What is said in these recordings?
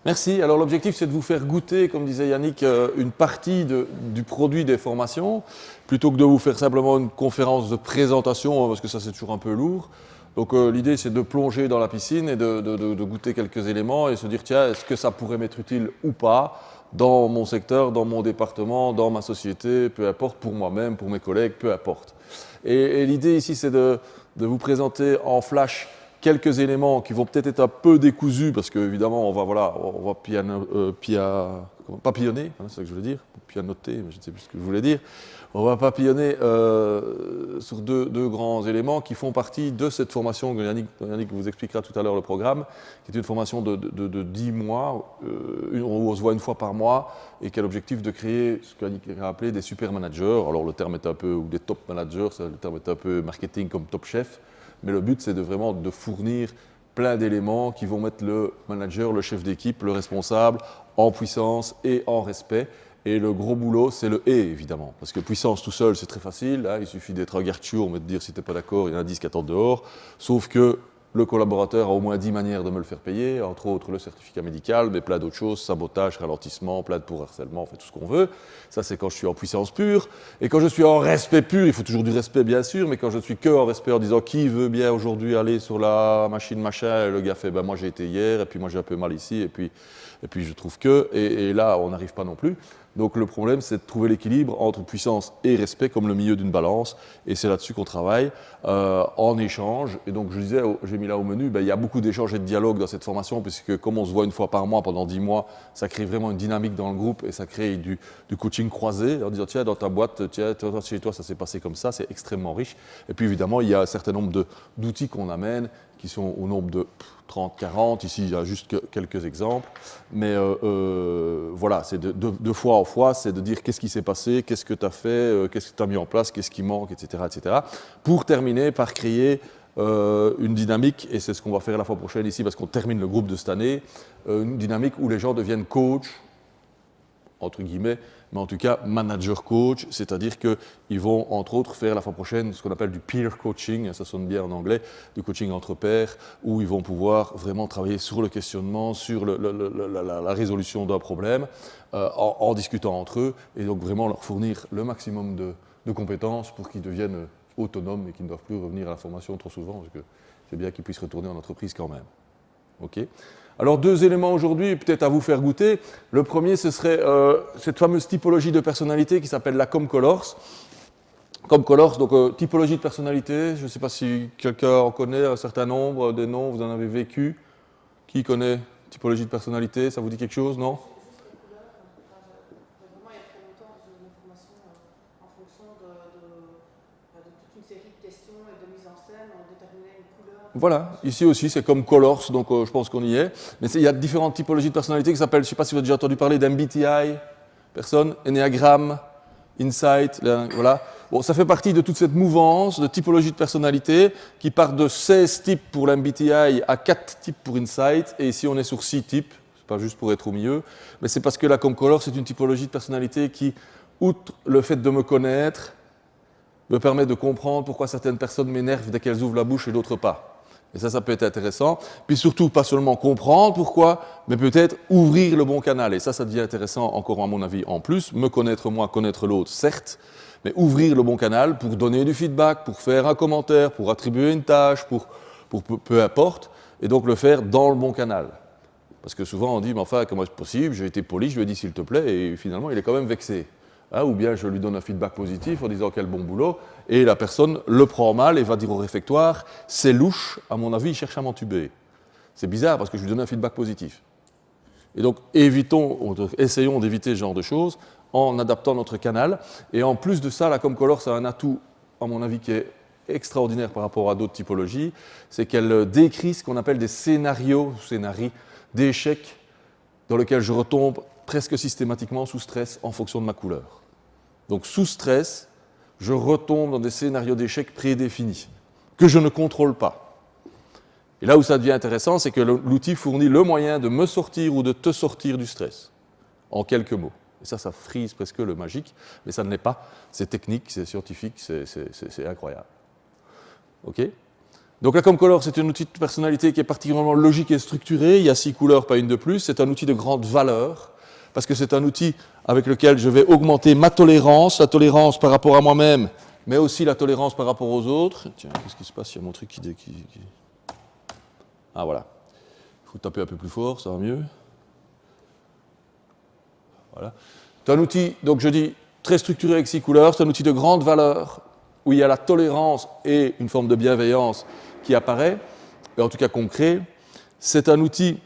Merci. Alors l'objectif, c'est de vous faire goûter, comme disait Yannick, une partie du produit des formations, plutôt que de vous faire simplement une conférence de présentation, parce que ça c'est toujours un peu lourd. Donc l'idée, c'est de plonger dans la piscine et de goûter quelques éléments et se dire, tiens, est-ce que ça pourrait m'être utile ou pas dans mon secteur, dans mon département, dans ma société, peu importe, pour moi-même, pour mes collègues, peu importe. Et l'idée ici, c'est de vous présenter en flash quelques éléments qui vont peut-être être un peu décousus, parce qu'évidemment, on va papillonner, hein, c'est ce que je voulais dire, pianoter, mais je ne sais plus ce que je voulais dire. On va papillonner sur deux grands éléments qui font partie de cette formation que Yannick vous expliquera tout à l'heure le programme, qui est une formation de 10 mois, où on se voit une fois par mois, et qui a l'objectif de créer ce qu'Yannick a appelé des super managers. Alors le terme est un peu, ou des top managers, le terme est un peu marketing comme top chef, mais le but c'est vraiment de fournir plein d'éléments qui vont mettre le manager, le chef d'équipe, le responsable en puissance et en respect. Et le gros boulot, c'est le « et » évidemment. Parce que puissance tout seul, c'est très facile. Hein, il suffit d'être un garde-chiour, mais de dire si tu n'es pas d'accord, il y en a 10 qui attendent dehors. Sauf que le collaborateur a au moins 10 manières de me le faire payer, entre autres le certificat médical, mais plein d'autres choses, sabotage, ralentissement, plainte pour harcèlement, on fait tout ce qu'on veut. Ça, c'est quand je suis en puissance pure. Et quand je suis en respect pur, il faut toujours du respect, bien sûr, mais quand je suis que en respect en disant qui veut bien aujourd'hui aller sur la machine machin, et le gars fait ben moi j'ai été hier, et puis moi j'ai un peu mal ici, et puis je trouve que, et là on n'arrive pas non plus. Donc le problème, c'est de trouver l'équilibre entre puissance et respect comme le milieu d'une balance, et c'est là-dessus qu'on travaille en échange. Et donc je disais, j'ai mis là au menu, ben, il y a beaucoup d'échanges et de dialogues dans cette formation, puisque comme on se voit une fois par mois pendant 10 mois, ça crée vraiment une dynamique dans le groupe et ça crée du coaching croisé, en disant tiens, dans ta boîte, tiens, chez toi, ça s'est passé comme ça, c'est extrêmement riche. Et puis évidemment, il y a un certain nombre d'outils qu'on amène, qui sont au nombre de 30, 40, ici il y a juste quelques exemples, mais voilà, c'est de fois en fois, c'est de dire qu'est-ce qui s'est passé, qu'est-ce que tu as fait, qu'est-ce que tu as mis en place, qu'est-ce qui manque, etc., pour terminer par créer une dynamique, et c'est ce qu'on va faire la fois prochaine ici, parce qu'on termine le groupe de cette année, une dynamique où les gens deviennent coachs, entre guillemets, mais en tout cas manager coach, c'est-à-dire qu'ils vont entre autres faire la fois prochaine ce qu'on appelle du peer coaching, ça sonne bien en anglais, du coaching entre pairs, où ils vont pouvoir vraiment travailler sur le questionnement, sur la résolution d'un problème, en discutant entre eux, et donc vraiment leur fournir le maximum de compétences pour qu'ils deviennent autonomes et qu'ils ne doivent plus revenir à la formation trop souvent, parce que c'est bien qu'ils puissent retourner en entreprise quand même. Okay. Alors deux éléments aujourd'hui, peut-être à vous faire goûter. Le premier, ce serait cette fameuse typologie de personnalité qui s'appelle la ComColors. ComColors, donc typologie de personnalité, je ne sais pas si quelqu'un en connaît un certain nombre, des noms, vous en avez vécu. Qui connaît typologie de personnalité, ça vous dit quelque chose, non ? Voilà, ici aussi c'est comme Colors, donc je pense qu'on y est. Mais il y a différentes typologies de personnalité qui s'appellent, je ne sais pas si vous avez déjà entendu parler d'MBTI, personne, Enneagram, Insight, voilà. Bon, ça fait partie de toute cette mouvance de typologie de personnalité qui part de 16 types pour l'MBTI à 4 types pour Insight, et ici on est sur 6 types, c'est pas juste pour être au milieu, mais c'est parce que la ComColors c'est une typologie de personnalité qui, outre le fait de me connaître, me permet de comprendre pourquoi certaines personnes m'énervent dès qu'elles ouvrent la bouche et d'autres pas. Et ça peut être intéressant. Puis surtout, pas seulement comprendre pourquoi, mais peut-être ouvrir le bon canal. Et ça devient intéressant encore à mon avis en plus. Me connaître moi, connaître l'autre, certes, mais ouvrir le bon canal pour donner du feedback, pour faire un commentaire, pour attribuer une tâche, pour peu importe, et donc le faire dans le bon canal. Parce que souvent on dit, mais enfin, comment est-ce possible, j'ai été poli, je lui ai dit s'il te plaît, et finalement il est quand même vexé. Hein, ou bien je lui donne un feedback positif en disant quel bon boulot, et la personne le prend mal et va dire au réfectoire, c'est louche, à mon avis, il cherche à m'entuber. C'est bizarre parce que je lui donne un feedback positif. Et donc essayons d'éviter ce genre de choses en adaptant notre canal. Et en plus de ça, la ComColors a un atout, à mon avis, qui est extraordinaire par rapport à d'autres typologies, c'est qu'elle décrit ce qu'on appelle des scénarios d'échecs dans lesquels je retombe presque systématiquement sous stress en fonction de ma couleur. Donc sous stress, je retombe dans des scénarios d'échecs prédéfinis, que je ne contrôle pas. Et là où ça devient intéressant, c'est que l'outil fournit le moyen de me sortir ou de te sortir du stress, en quelques mots. Et ça frise presque le magique, mais ça ne l'est pas. C'est technique, c'est scientifique, c'est incroyable. OK ? Donc la ComColor, c'est un outil de personnalité qui est particulièrement logique et structuré. Il y a 6 couleurs, pas une de plus. C'est un outil de grande valeur, parce que c'est un outil avec lequel je vais augmenter ma tolérance, la tolérance par rapport à moi-même, mais aussi la tolérance par rapport aux autres. Tiens, qu'est-ce qui se passe? Il y a mon truc qui... Ah, voilà. Il faut taper un peu plus fort, ça va mieux. Voilà. C'est un outil, donc je dis, très structuré avec 6 couleurs. C'est un outil de grande valeur, où il y a la tolérance et une forme de bienveillance qui apparaît, et en tout cas concret. C'est un outil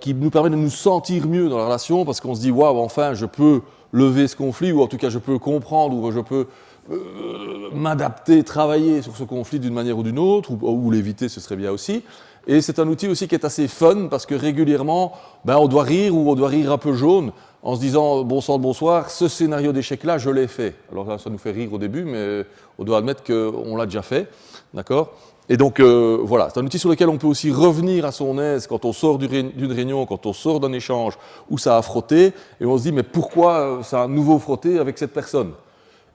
qui nous permet de nous sentir mieux dans la relation, parce qu'on se dit, waouh, enfin, je peux lever ce conflit, ou en tout cas, je peux comprendre, ou je peux m'adapter, travailler sur ce conflit d'une manière ou d'une autre, ou l'éviter, ce serait bien aussi. Et c'est un outil aussi qui est assez fun, parce que régulièrement, on doit rire, ou on doit rire un peu jaune, en se disant, bon sang de bonsoir, ce scénario d'échec-là, je l'ai fait. Alors là, ça nous fait rire au début, mais on doit admettre qu'on l'a déjà fait, d'accord ? Et donc, voilà, c'est un outil sur lequel on peut aussi revenir à son aise quand on sort d'une réunion, quand on sort d'un échange où ça a frotté, et on se dit, mais pourquoi ça a à nouveau frotté avec cette personne ?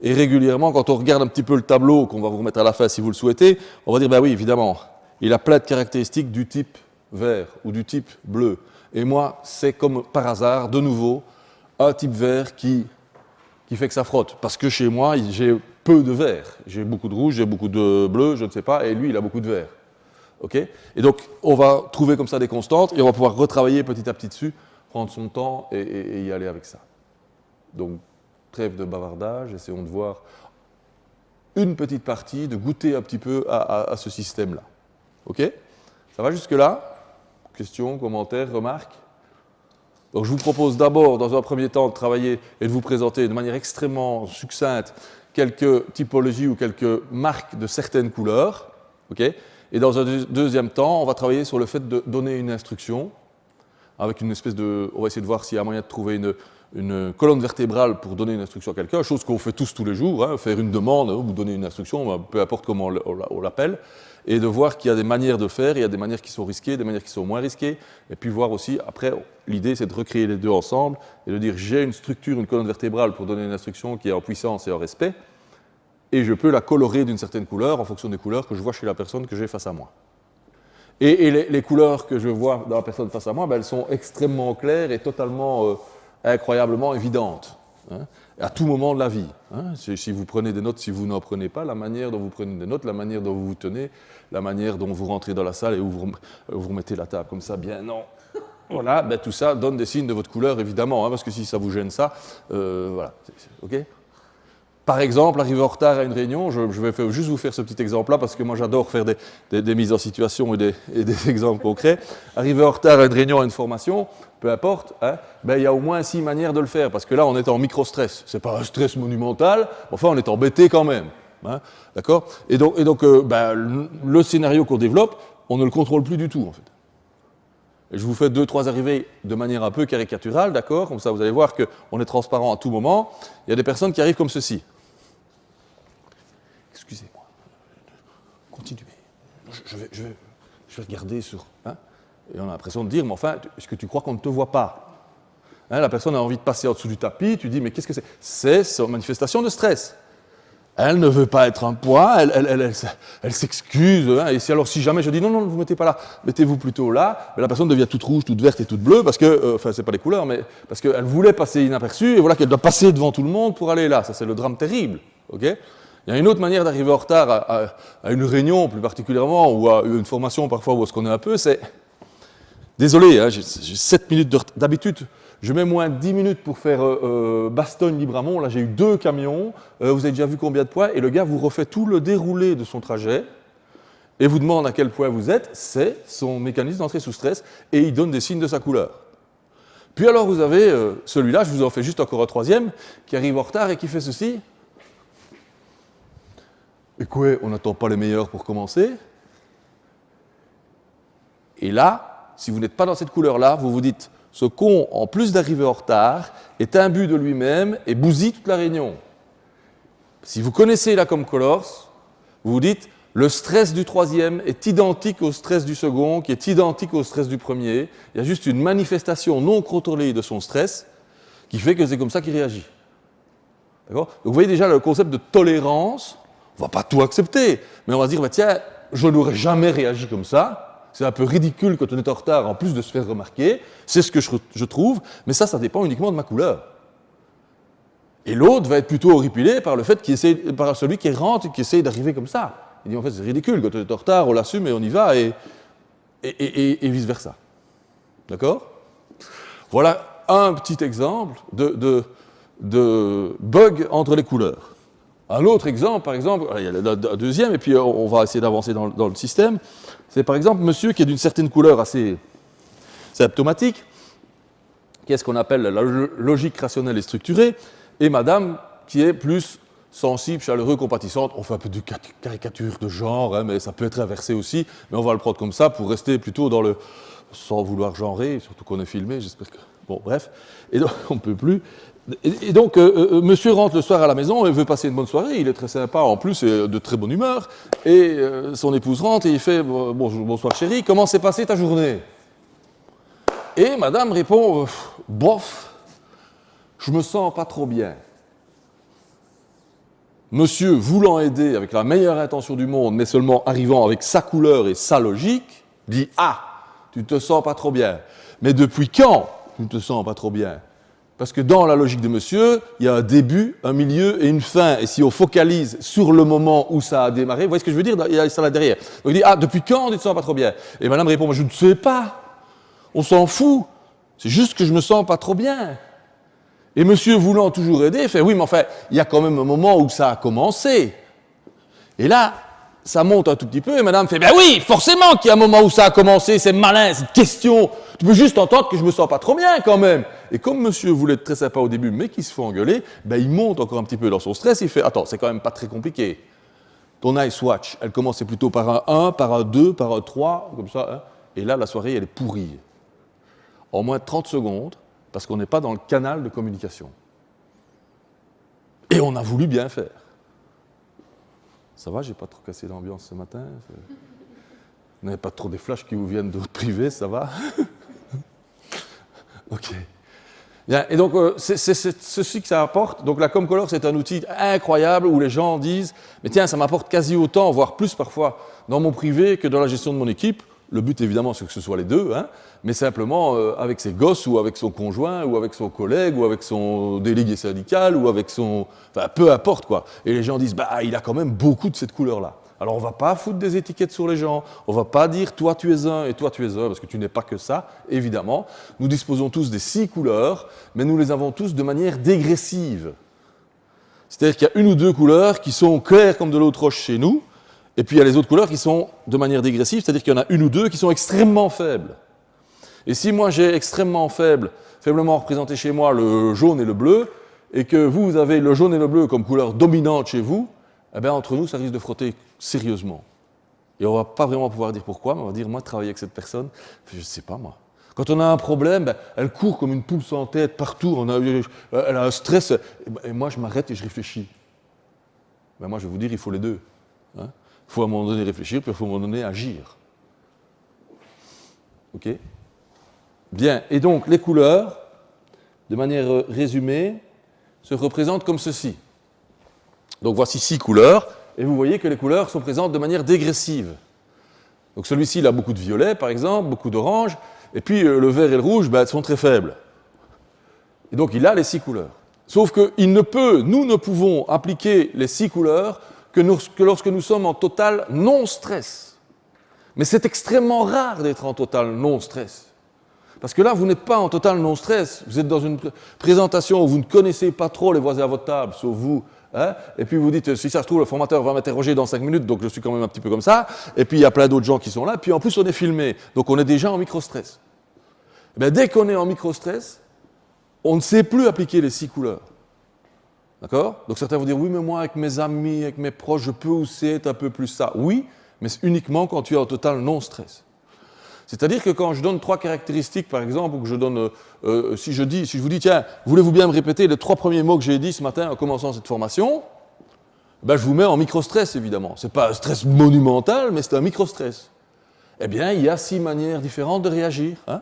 Et régulièrement, quand on regarde un petit peu le tableau, qu'on va vous remettre à la fin si vous le souhaitez, on va dire, ben oui, évidemment, il a plein de caractéristiques du type vert ou du type bleu. Et moi, c'est comme par hasard, de nouveau, un type vert qui fait que ça frotte. Parce que chez moi, j'ai peu de vert. J'ai beaucoup de rouge, j'ai beaucoup de bleu, je ne sais pas, et lui, il a beaucoup de vert. Okay ? Et donc, on va trouver comme ça des constantes, et on va pouvoir retravailler petit à petit dessus, prendre son temps et y aller avec ça. Donc, trêve de bavardage, essayons de voir une petite partie, de goûter un petit peu à ce système-là. OK ? Ça va jusque-là ? Questions, commentaires, remarques ? Donc je vous propose d'abord, dans un premier temps, de travailler et de vous présenter de manière extrêmement succincte quelques typologies ou quelques marques de certaines couleurs. Okay ? Et dans un deuxième temps, on va travailler sur le fait de donner une instruction, avec une espèce de... On va essayer de voir s'il y a moyen de trouver une colonne vertébrale pour donner une instruction à quelqu'un, chose qu'on fait tous les jours, hein, faire une demande ou donner une instruction, peu importe comment on l'appelle, et de voir qu'il y a des manières de le faire, il y a des manières qui sont risquées, des manières qui sont moins risquées, et puis voir aussi, après, l'idée c'est de recréer les deux ensemble, et de dire j'ai une structure, une colonne vertébrale pour donner une instruction qui est en puissance et en respect, et je peux la colorer d'une certaine couleur en fonction des couleurs que je vois chez la personne que j'ai face à moi. Et les couleurs que je vois dans la personne face à moi, elles sont extrêmement claires et totalement incroyablement évidentes, hein, à tout moment de la vie. Hein. Si vous prenez des notes, si vous n'en prenez pas, la manière dont vous prenez des notes, la manière dont vous vous tenez, la manière dont vous rentrez dans la salle et où vous remettez la table comme ça, bien non. Voilà, tout ça donne des signes de votre couleur, évidemment, hein, parce que si ça vous gêne ça, voilà, ok ? Par exemple, arriver en retard à une réunion, je vais juste vous faire ce petit exemple-là, parce que moi j'adore faire des mises en situation et des exemples concrets. Arriver en retard à une réunion, à une formation, peu importe, hein, il y a au moins 6 manières de le faire, parce que là on est en micro-stress. Ce n'est pas un stress monumental, enfin on est embêté quand même. Hein, d'accord ? Et donc le scénario qu'on développe, on ne le contrôle plus du tout en fait. Et je vous fais 2-3 arrivées de manière un peu caricaturale, d'accord ? Comme ça vous allez voir qu'on est transparent à tout moment. Il y a des personnes qui arrivent comme ceci. Excusez-moi, continuez. Je vais regarder sur... Hein, et on a l'impression de dire, mais enfin, est-ce que tu crois qu'on ne te voit pas ? Hein, la personne a envie de passer en dessous du tapis, tu dis, mais qu'est-ce que c'est ? C'est sa manifestation de stress. Elle ne veut pas être un poids, elle s'excuse. Hein, et si jamais je dis, non, ne vous mettez pas là, mettez-vous plutôt là, la personne devient toute rouge, toute verte et toute bleue, parce que, c'est pas les couleurs, mais parce qu'elle voulait passer inaperçue, et voilà qu'elle doit passer devant tout le monde pour aller là. Ça, c'est le drame terrible. Okay ? Il y a une autre manière d'arriver en retard à une réunion, plus particulièrement, ou à une formation parfois où on se connaît un peu, c'est... Désolé, hein, j'ai 7 minutes d'habitude, je mets moins de 10 minutes pour faire Bastogne-Libramont, là j'ai eu 2 camions, vous avez déjà vu combien de points, et le gars vous refait tout le déroulé de son trajet, et vous demande à quel point vous êtes, c'est son mécanisme d'entrée sous stress, et il donne des signes de sa couleur. Puis alors vous avez celui-là, je vous en fais juste encore un 3e, qui arrive en retard et qui fait ceci. Et quoi, on n'attend pas les meilleurs pour commencer. Et là, si vous n'êtes pas dans cette couleur-là, vous vous dites, ce con, en plus d'arriver en retard, est imbu de lui-même et bousille toute la réunion. Si vous connaissez la ComColors, vous vous dites, le stress du 3e est identique au stress du second, qui est identique au stress du premier. Il y a juste une manifestation non contrôlée de son stress qui fait que c'est comme ça qu'il réagit. D'accord ? Donc vous voyez déjà le concept de tolérance. On ne va pas tout accepter, mais on va se dire, tiens, je n'aurais jamais réagi comme ça. C'est un peu ridicule quand on est en retard, en plus de se faire remarquer. C'est ce que je trouve, mais ça dépend uniquement de ma couleur. Et l'autre va être plutôt horripilé par le fait par celui qui rentre et qui essaye d'arriver comme ça. Il dit en fait c'est ridicule, quand on est en retard, on l'assume et on y va, et vice-versa. D'accord? Voilà un petit exemple de bug entre les couleurs. Un autre exemple, par exemple, il y a un deuxième, et puis on va essayer d'avancer dans le système, c'est par exemple monsieur qui est d'une certaine couleur assez symptomatique, qui est ce qu'on appelle la logique rationnelle et structurée, et madame qui est plus sensible, chaleureux, compatissante. On fait un peu de caricature de genre, hein, mais ça peut être inversé aussi, mais on va le prendre comme ça pour rester plutôt dans le... sans vouloir genrer, surtout qu'on est filmé, j'espère que... Bon, bref, et donc on ne peut plus... Et donc, monsieur rentre le soir à la maison et veut passer une bonne soirée, il est très sympa en plus, et de très bonne humeur, et son épouse rentre et il fait « Bonsoir chérie, comment s'est passée ta journée ?» Et madame répond « Bof, je me sens pas trop bien. » Monsieur, voulant aider avec la meilleure intention du monde, mais seulement arrivant avec sa couleur et sa logique, dit « Ah, tu te sens pas trop bien. Mais depuis quand tu ne te sens pas trop bien ? » Parce que dans la logique de monsieur, il y a un début, un milieu et une fin. Et si on focalise sur le moment où ça a démarré, vous voyez ce que je veux dire ? Il y a ça là derrière. Donc il dit « Ah, depuis quand tu ne te sens pas trop bien ?» Et madame répond « Je ne sais pas. On s'en fout. C'est juste que je me sens pas trop bien. » Et monsieur, voulant toujours aider, fait « Oui, mais enfin, il y a quand même un moment où ça a commencé. » Et là, ça monte un tout petit peu, et madame fait « Ben oui, forcément qu'il y a un moment où ça a commencé, c'est malin, cette question. Tu peux juste entendre que je me sens pas trop bien quand même. » Et comme monsieur voulait être très sympa au début, mais qu'il se fait engueuler, ben il monte encore un petit peu dans son stress, il fait « Attends, c'est quand même pas très compliqué. Ton ice watch, elle commençait plutôt par un 1, par un 2, par un 3, comme ça. Hein. Et là, la soirée, elle est pourrie. En moins de 30 secondes, parce qu'on n'est pas dans le canal de communication. Et on a voulu bien faire. Ça va, j'ai pas trop cassé l'ambiance ce matin. Vous n'avez pas trop des flashs qui vous viennent de votre privé, ça va? Ok. Bien, et donc, c'est ceci que ça apporte. Donc, la ComColor, c'est un outil incroyable où les gens disent « Mais tiens, ça m'apporte quasi autant, voire plus parfois, dans mon privé que dans la gestion de mon équipe. » Le but, évidemment, c'est que ce soit les deux, hein, mais simplement avec ses gosses ou avec son conjoint ou avec son collègue ou avec son délégué syndical ou avec son... Enfin, peu importe, quoi. Et les gens disent « Bah, il a quand même beaucoup de cette couleur-là. » Alors, on ne va pas foutre des étiquettes sur les gens, on ne va pas dire « Toi, tu es un et toi, tu es un », parce que tu n'es pas que ça, évidemment. Nous disposons tous des 6 couleurs, mais nous les avons tous de manière dégressive. C'est-à-dire qu'il y a une ou deux couleurs qui sont claires comme de l'eau de roche chez nous, et puis il y a les autres couleurs qui sont de manière dégressive, c'est-à-dire qu'il y en a une ou deux qui sont extrêmement faibles. Et si moi j'ai extrêmement faiblement représenté chez moi le jaune et le bleu, et que vous avez le jaune et le bleu comme couleur dominante chez vous, eh bien entre nous ça risque de frotter sérieusement. Et on ne va pas vraiment pouvoir dire pourquoi, mais on va dire moi travailler avec cette personne, je ne sais pas moi. Quand on a un problème, ben, elle court comme une poule sans tête partout, elle a un stress, et moi je m'arrête et je réfléchis. Ben, moi je vais vous dire, il faut les deux. Hein. Il faut à un moment donné réfléchir, puis il faut à un moment donné agir. Ok ? Bien, et donc les couleurs, de manière résumée, se représentent comme ceci. Donc voici 6 couleurs, et vous voyez que les couleurs sont présentes de manière dégressive. Donc celui-ci, il a beaucoup de violet, par exemple, beaucoup d'orange, et puis le vert et le rouge, ben, sont très faibles. Et donc il a les 6 couleurs. Sauf que nous ne pouvons appliquer les 6 couleurs que lorsque nous sommes en total non-stress. Mais c'est extrêmement rare d'être en total non-stress. Parce que là, vous n'êtes pas en total non-stress. Vous êtes dans une présentation où vous ne connaissez pas trop les voisins à votre table, sauf vous. Hein, et puis vous dites, si ça se trouve, le formateur va m'interroger dans 5 minutes, donc je suis quand même un petit peu comme ça. Et puis il y a plein d'autres gens qui sont là. Puis en plus, on est filmé. Donc on est déjà en micro-stress. Et bien, dès qu'on est en micro-stress, on ne sait plus appliquer les 6 couleurs. D'accord ? Donc certains vont dire, oui, mais moi, avec mes amis, avec mes proches, je peux aussi être un peu plus ça. Oui, mais c'est uniquement quand tu es en total non-stress. C'est-à-dire que quand je donne 3 caractéristiques, par exemple, ou que je donne, si je vous dis, tiens, voulez-vous bien me répéter les 3 premiers mots que j'ai dit ce matin en commençant cette formation, ben, je vous mets en micro-stress, évidemment. Ce n'est pas un stress monumental, mais c'est un micro-stress. Eh bien, il y a 6 manières différentes de réagir. Hein ?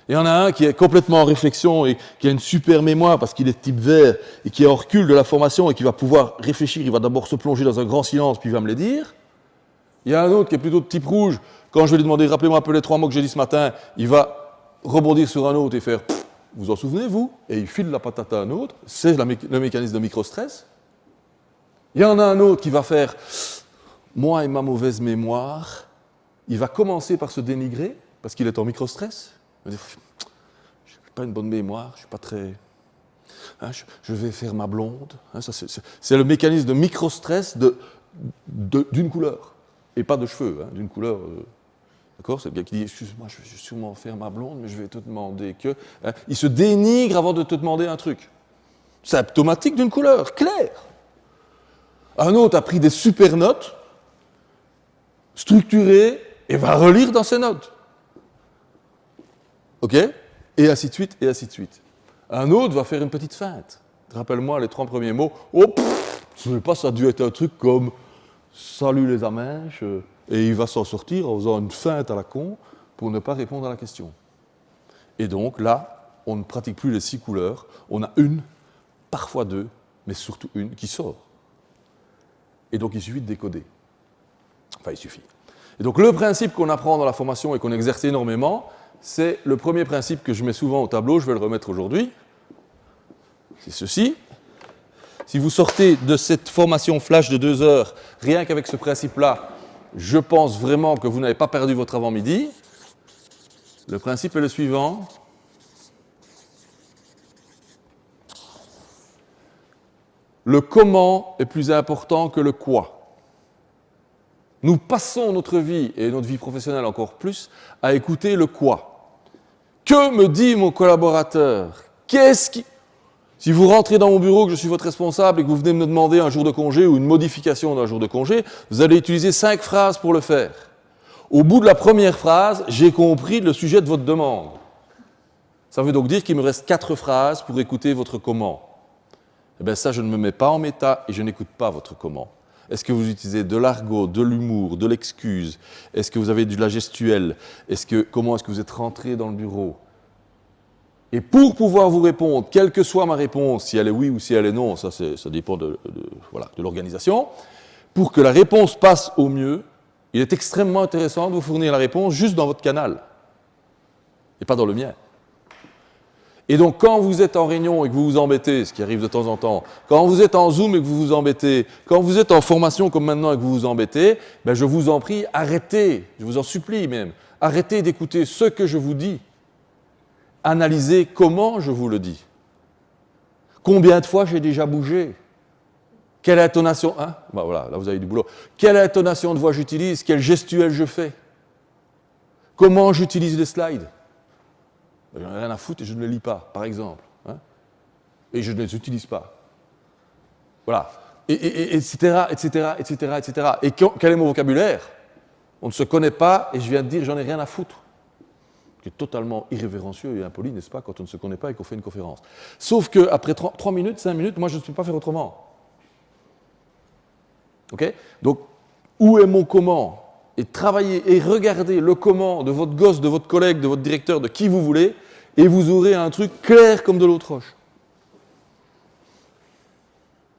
Il y en a un qui est complètement en réflexion et qui a une super mémoire parce qu'il est type vert et qui est en recul de la formation et qui va pouvoir réfléchir. Il va d'abord se plonger dans un grand silence, puis il va me les dire. Il y a un autre qui est plutôt de type rouge. Quand je vais lui demander, rappelez-moi un peu les 3 mots que j'ai dit ce matin, il va rebondir sur un autre et faire, vous en souvenez, vous? Et il file la patate à un autre. C'est le mécanisme de microstress. Il y en a un autre qui va faire, moi et ma mauvaise mémoire. Il va commencer par se dénigrer, parce qu'il est en microstress. Il va dire, je n'ai pas une bonne mémoire, je ne suis pas très... Hein, je vais faire ma blonde. Hein, ça, c'est le mécanisme de microstress d'une couleur. Et pas de cheveux, hein, d'une couleur... D'accord? C'est le gars qui dit, excuse-moi, je vais sûrement faire ma blonde, mais je vais te demander que... Hein, il se dénigre avant de te demander un truc. Symptomatique d'une couleur, claire. Un autre a pris des super notes, structurées, et va relire dans ses notes. OK? Et ainsi de suite, et ainsi de suite. Un autre va faire une petite feinte. Rappelle-moi les 3 premiers mots. Oh, je ne sais pas, ça a dû être un truc comme « Salut les amèches », et il va s'en sortir en faisant une feinte à la con pour ne pas répondre à la question. Et donc là, on ne pratique plus les 6 couleurs, on a une, parfois 2, mais surtout une qui sort. Et donc il suffit de décoder. Enfin, il suffit. Et donc le principe qu'on apprend dans la formation et qu'on exerce énormément, c'est le premier principe que je mets souvent au tableau, je vais le remettre aujourd'hui. C'est ceci. Si vous sortez de cette formation flash de 2 heures, rien qu'avec ce principe-là, je pense vraiment que vous n'avez pas perdu votre avant-midi. Le principe est le suivant. Le comment est plus important que le quoi. Nous passons notre vie, et notre vie professionnelle encore plus, à écouter le quoi. Que me dit mon collaborateur? Qu'est-ce qui... Si vous rentrez dans mon bureau, que je suis votre responsable et que vous venez me demander un jour de congé ou une modification d'un jour de congé, vous allez utiliser 5 phrases pour le faire. Au bout de la première phrase, j'ai compris le sujet de votre demande. Ça veut donc dire qu'il me reste 4 phrases pour écouter votre comment. Eh bien ça, je ne me mets pas en méta et je n'écoute pas votre comment. Est-ce que vous utilisez de l'argot, de l'humour, de l'excuse? Est-ce que vous avez de la gestuelle? Comment est-ce que vous êtes rentré dans le bureau? Et pour pouvoir vous répondre, quelle que soit ma réponse, si elle est oui ou si elle est non, ça dépend de l'organisation, pour que la réponse passe au mieux, il est extrêmement intéressant de vous fournir la réponse juste dans votre canal, et pas dans le mien. Et donc, quand vous êtes en réunion et que vous vous embêtez, ce qui arrive de temps en temps, quand vous êtes en Zoom et que vous vous embêtez, quand vous êtes en formation comme maintenant et que vous vous embêtez, ben je vous en prie, arrêtez, je vous en supplie même, arrêtez d'écouter ce que je vous dis. Analysez comment je vous le dis. Combien de fois j'ai déjà bougé? Quelle intonation... Hein? Ben voilà, là vous avez du boulot. Quelle intonation de voix j'utilise? Quelle gestuelle je fais? Comment j'utilise les slides? J'en ai rien à foutre et je ne les lis pas, par exemple. Hein? Et je ne les utilise pas. Voilà. Etc., etc., etc., etc. Et quel est mon vocabulaire? On ne se connaît pas et je viens de dire j'en ai rien à foutre. Qui est totalement irrévérencieux et impoli, n'est-ce pas, quand on ne se connaît pas et qu'on fait une conférence. Sauf qu'après 3 minutes, 5 minutes, moi je ne peux pas faire autrement. OK? Donc, où est mon comment? Et travaillez et regardez le comment de votre gosse, de votre collègue, de votre directeur, de qui vous voulez, et vous aurez un truc clair comme de l'eau de roche.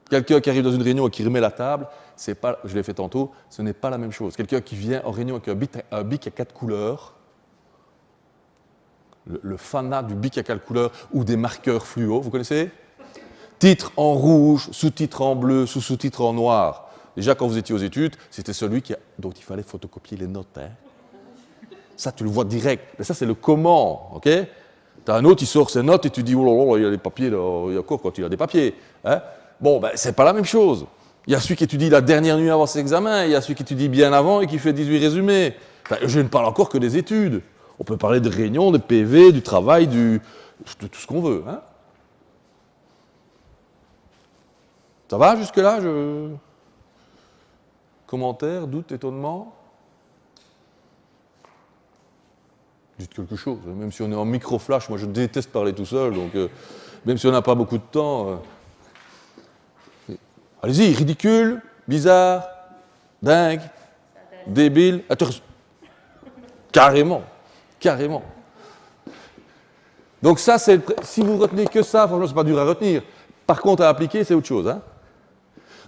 Quelqu'un qui arrive dans une réunion et qui remet la table, c'est pas, je l'ai fait tantôt, ce n'est pas la même chose. Quelqu'un qui vient en réunion avec un bic à 4 couleurs, le fanat du bic à 4 couleurs ou des marqueurs fluo, vous connaissez? Titre en rouge, sous-titre en bleu, sous-titre en noir. Déjà, quand vous étiez aux études, c'était celui dont il fallait photocopier les notes. Hein. Ça, tu le vois direct. Mais ça, c'est le comment. OK? Tu as un autre, il sort ses notes et tu dis, oh là là, il y a des papiers, là. Il y a quoi quand il a des papiers? Hein? Bon, ben, c'est pas la même chose. Il y a celui qui étudie la dernière nuit avant ses examens, il y a celui qui étudie bien avant et qui fait 18 résumés. Enfin, je ne parle encore que des études. On peut parler de réunions, de PV, du travail, de tout ce qu'on veut. Hein? Ça va jusque-là? Commentaires, doutes, étonnements? Dites quelque chose. Même si on est en micro-flash, moi je déteste parler tout seul, donc même si on n'a pas beaucoup de temps. Allez-y, ridicule, bizarre, dingue, débile. Attention. Carrément. Carrément. Donc ça, si vous retenez que ça, franchement, c'est pas dur à retenir. Par contre, à appliquer, c'est autre chose. Hein?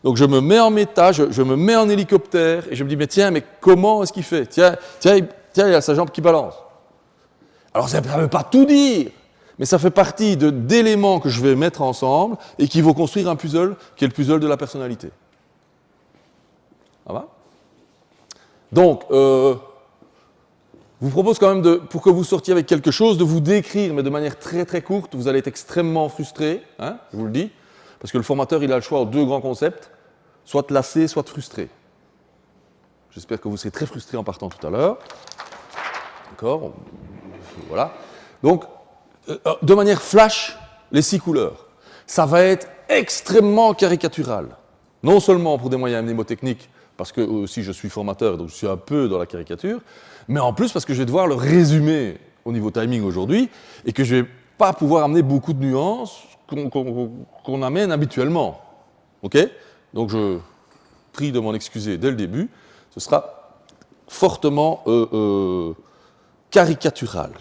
Donc je me mets en méta, je me mets en hélicoptère, et je me dis, mais tiens, mais comment est-ce qu'il fait? Tiens, il a sa jambe qui balance. Alors ça ne veut pas tout dire, mais ça fait partie d'éléments que je vais mettre ensemble et qui vont construire un puzzle qui est le puzzle de la personnalité. Ça va? Donc, je vous propose quand même, pour que vous sortiez avec quelque chose, de vous décrire, mais de manière très très courte. Vous allez être extrêmement frustré, hein, je vous le dis, parce que le formateur il a le choix entre deux grands concepts, soit lassé, soit frustré. J'espère que vous serez très frustré en partant tout à l'heure. D'accord? Voilà. Donc, de manière flash, les 6 couleurs. Ça va être extrêmement caricatural. Non seulement pour des moyens mnémotechniques, parce que aussi je suis formateur, donc je suis un peu dans la caricature, mais en plus parce que je vais devoir le résumer au niveau timing aujourd'hui, et que je ne vais pas pouvoir amener beaucoup de nuances qu'on amène habituellement. OK? Donc je prie de m'en excuser dès le début, ce sera fortement caricatural.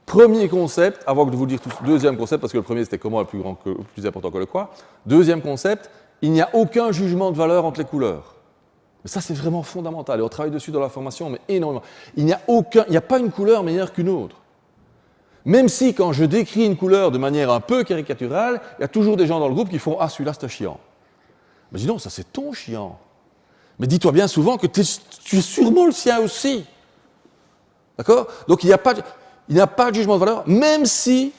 Premier concept, avant de vous dire tout, deuxième concept, parce que le premier c'était comment le plus important que le quoi. Deuxième concept, il n'y a aucun jugement de valeur entre les couleurs. Mais ça c'est vraiment fondamental, et on travaille dessus dans la formation, mais énormément. Il n'y a pas une couleur meilleure qu'une autre. Même si quand je décris une couleur de manière un peu caricaturale, il y a toujours des gens dans le groupe qui font « Ah, celui-là c'est chiant ». Mais dis non, ça c'est ton chiant. Mais dis-toi bien souvent que tu es sûrement le sien aussi. D'accord? Donc il n'y a pas de jugement de valeur, même si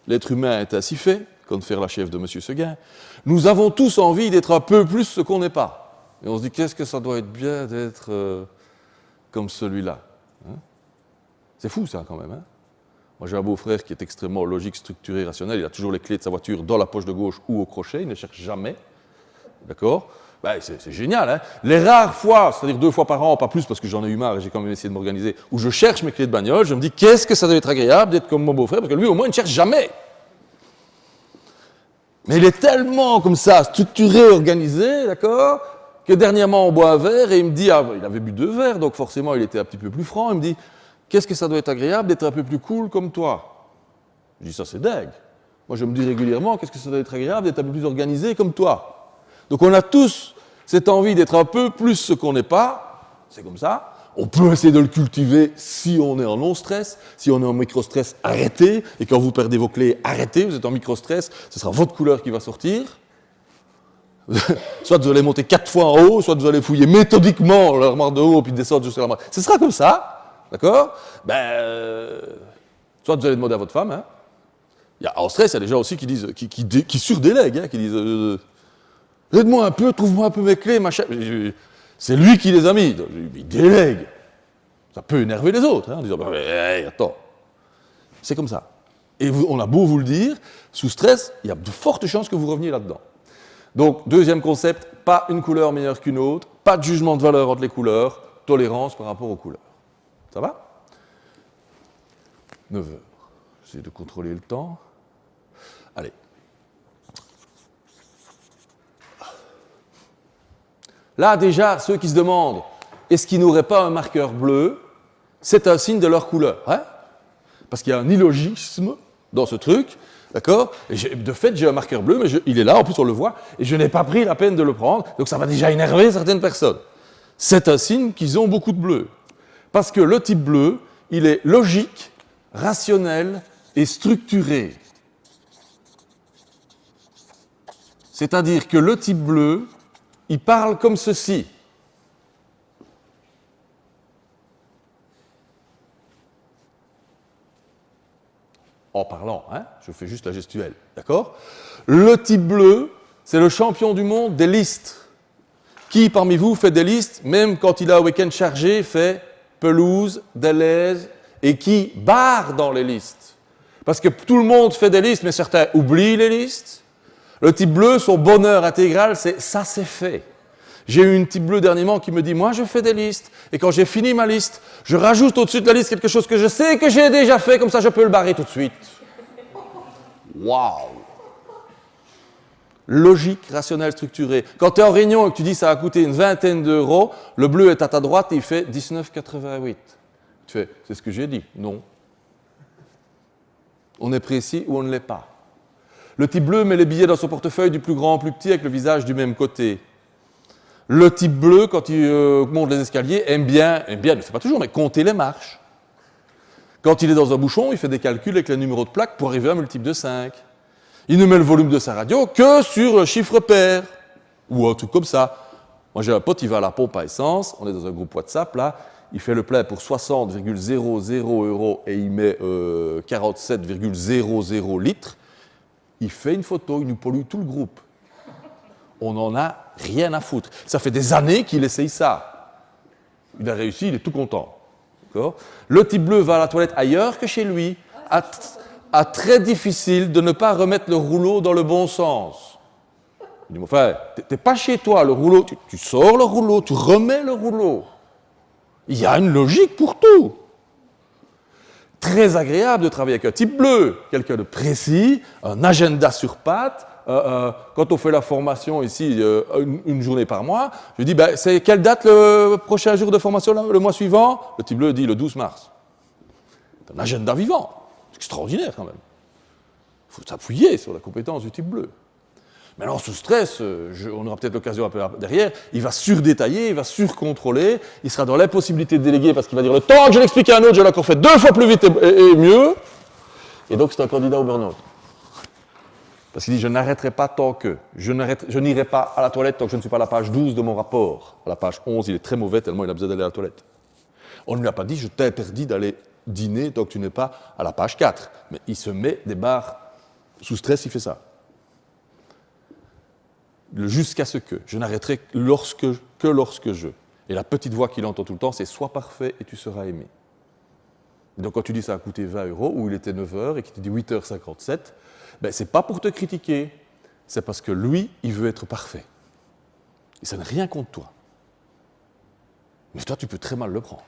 l'être humain est ainsi fait, comme faire la chef de M. Seguin, nous avons tous envie d'être un peu plus ce qu'on n'est pas. Et on se dit, qu'est-ce que ça doit être bien d'être comme celui-là, hein? C'est fou ça quand même. Hein? Moi j'ai un beau-frère qui est extrêmement logique, structuré, rationnel, il a toujours les clés de sa voiture dans la poche de gauche ou au crochet, il ne cherche jamais. D'accord? Ben, c'est génial, hein? Les rares fois, c'est-à-dire 2 fois par an, pas plus parce que j'en ai eu marre et j'ai quand même essayé de m'organiser, où je cherche mes clés de bagnole, je me dis qu'est-ce que ça doit être agréable d'être comme mon beau-frère, parce que lui au moins il ne cherche jamais. Mais il est tellement comme ça, structuré, organisé, d'accord, que dernièrement on boit un verre et il me dit, ah, il avait bu 2 verres, donc forcément il était un petit peu plus franc, il me dit, qu'est-ce que ça doit être agréable d'être un peu plus cool comme toi? Je dis, ça c'est dingue. Moi je me dis régulièrement, qu'est-ce que ça doit être agréable d'être un peu plus organisé comme toi? Donc on a tous cette envie d'être un peu plus ce qu'on n'est pas, c'est comme ça. On peut essayer de le cultiver si on est en non-stress, si on est en micro-stress, arrêtez, et quand vous perdez vos clés, arrêtez, vous êtes en micro-stress, ce sera votre couleur qui va sortir. Soit vous allez monter 4 fois en haut, soit vous allez fouiller méthodiquement l'armoire de haut, puis descendre jusqu'à l'armoire. Ce sera comme ça, d'accord? Soit vous allez demander à votre femme, hein. En stress, il y a des gens aussi qui disent, qui surdélèguent, hein, qui disent aide-moi un peu, trouve-moi un peu mes clés, machin. C'est lui qui les a mis. Il délègue. Ça peut énerver les autres, hein, en disant attends. C'est comme ça. Et on a beau vous le dire, sous stress, il y a de fortes chances que vous reveniez là-dedans. Donc, deuxième concept, pas une couleur meilleure qu'une autre, pas de jugement de valeur entre les couleurs, tolérance par rapport aux couleurs. Ça va? 9 heures. J'essaie de contrôler le temps. Allez. Là, déjà, ceux qui se demandent, est-ce qu'ils n'auraient pas un marqueur bleu, c'est un signe de leur couleur. Hein? Parce qu'il y a un illogisme dans ce truc, d'accord? Et de fait, j'ai un marqueur bleu, mais il est là, en plus on le voit, et je n'ai pas pris la peine de le prendre, donc ça va déjà énerver certaines personnes. C'est un signe qu'ils ont beaucoup de bleu. Parce que le type bleu, il est logique, rationnel et structuré. C'est-à-dire que le type bleu, il parle comme ceci. En parlant, hein, je fais juste la gestuelle, d'accord? Le type bleu, c'est le champion du monde des listes. Qui parmi vous fait des listes, même quand il a un week-end chargé, fait pelouse, délèze, et qui barre dans les listes? Parce que tout le monde fait des listes, mais certains oublient les listes. Le type bleu, son bonheur intégral, c'est ça, c'est fait. J'ai eu une type bleue dernièrement qui me dit « Moi, je fais des listes, et quand j'ai fini ma liste, je rajoute au-dessus de la liste quelque chose que je sais que j'ai déjà fait, comme ça je peux le barrer tout de suite. » Waouh! Logique, rationnelle, structurée. Quand tu es en réunion et que tu dis « Ça a coûté une vingtaine d'euros », le bleu est à ta droite et il fait 19,88. Tu fais « C'est ce que j'ai dit ». Non. On est précis ou on ne l'est pas. Le type bleu met les billets dans son portefeuille du plus grand au plus petit avec le visage du même côté. Le type bleu, quand il monte les escaliers, aime bien, ne fait pas toujours, mais compter les marches. Quand il est dans un bouchon, il fait des calculs avec les numéros de plaque pour arriver à un multiple de 5. Il ne met le volume de sa radio que sur un chiffre pair, ou un truc comme ça. Moi, j'ai un pote, il va à la pompe à essence, on est dans un groupe WhatsApp, là, il fait le plein pour 60,00 € et il met 47,00 litres. Il fait une photo, il nous pollue tout le groupe. On n'en a rien à foutre. Ça fait des années qu'il essaye ça. Il a réussi, il est tout content. D'accord ? Le type bleu va à la toilette ailleurs que chez lui, a très difficile de ne pas remettre le rouleau dans le bon sens. Il dit, enfin, t'es pas chez toi, le rouleau, tu sors le rouleau, tu remets le rouleau. Il y a une logique pour tout. Très agréable de travailler avec un type bleu, quelqu'un de précis, un agenda sur pattes. Quand on fait la formation ici, une journée par mois, je dis, c'est quelle date le prochain jour de formation, le mois suivant? Le type bleu dit le 12 mars. C'est un agenda vivant. C'est extraordinaire quand même. Il faut s'appuyer sur la compétence du type bleu. Maintenant, sous stress, on aura peut-être l'occasion un peu derrière, il va surdétailler, il va surcontrôler, il sera dans l'impossibilité de déléguer parce qu'il va dire le temps que je l'explique à un autre, je l'ai encore fait 2 fois plus vite et mieux. Et donc, c'est un candidat au burn-out. Parce qu'il dit, je n'arrêterai pas tant que, je n'irai pas à la toilette tant que je ne suis pas à la page 12 de mon rapport. À la page 11, il est très mauvais tellement il a besoin d'aller à la toilette. On ne lui a pas dit, je t'interdis d'aller dîner tant que tu n'es pas à la page 4. Mais il se met des barres sous stress, il fait ça. Jusqu'à ce que, je n'arrêterai que lorsque je. Et la petite voix qu'il entend tout le temps, c'est « sois parfait et tu seras aimé ». Donc quand tu dis ça a coûté 20 €, ou il était 9 h et qu'il te dit 8h57, c'est pas pour te critiquer, c'est parce que lui, il veut être parfait. Et ça n'a rien contre toi. Mais toi, tu peux très mal le prendre.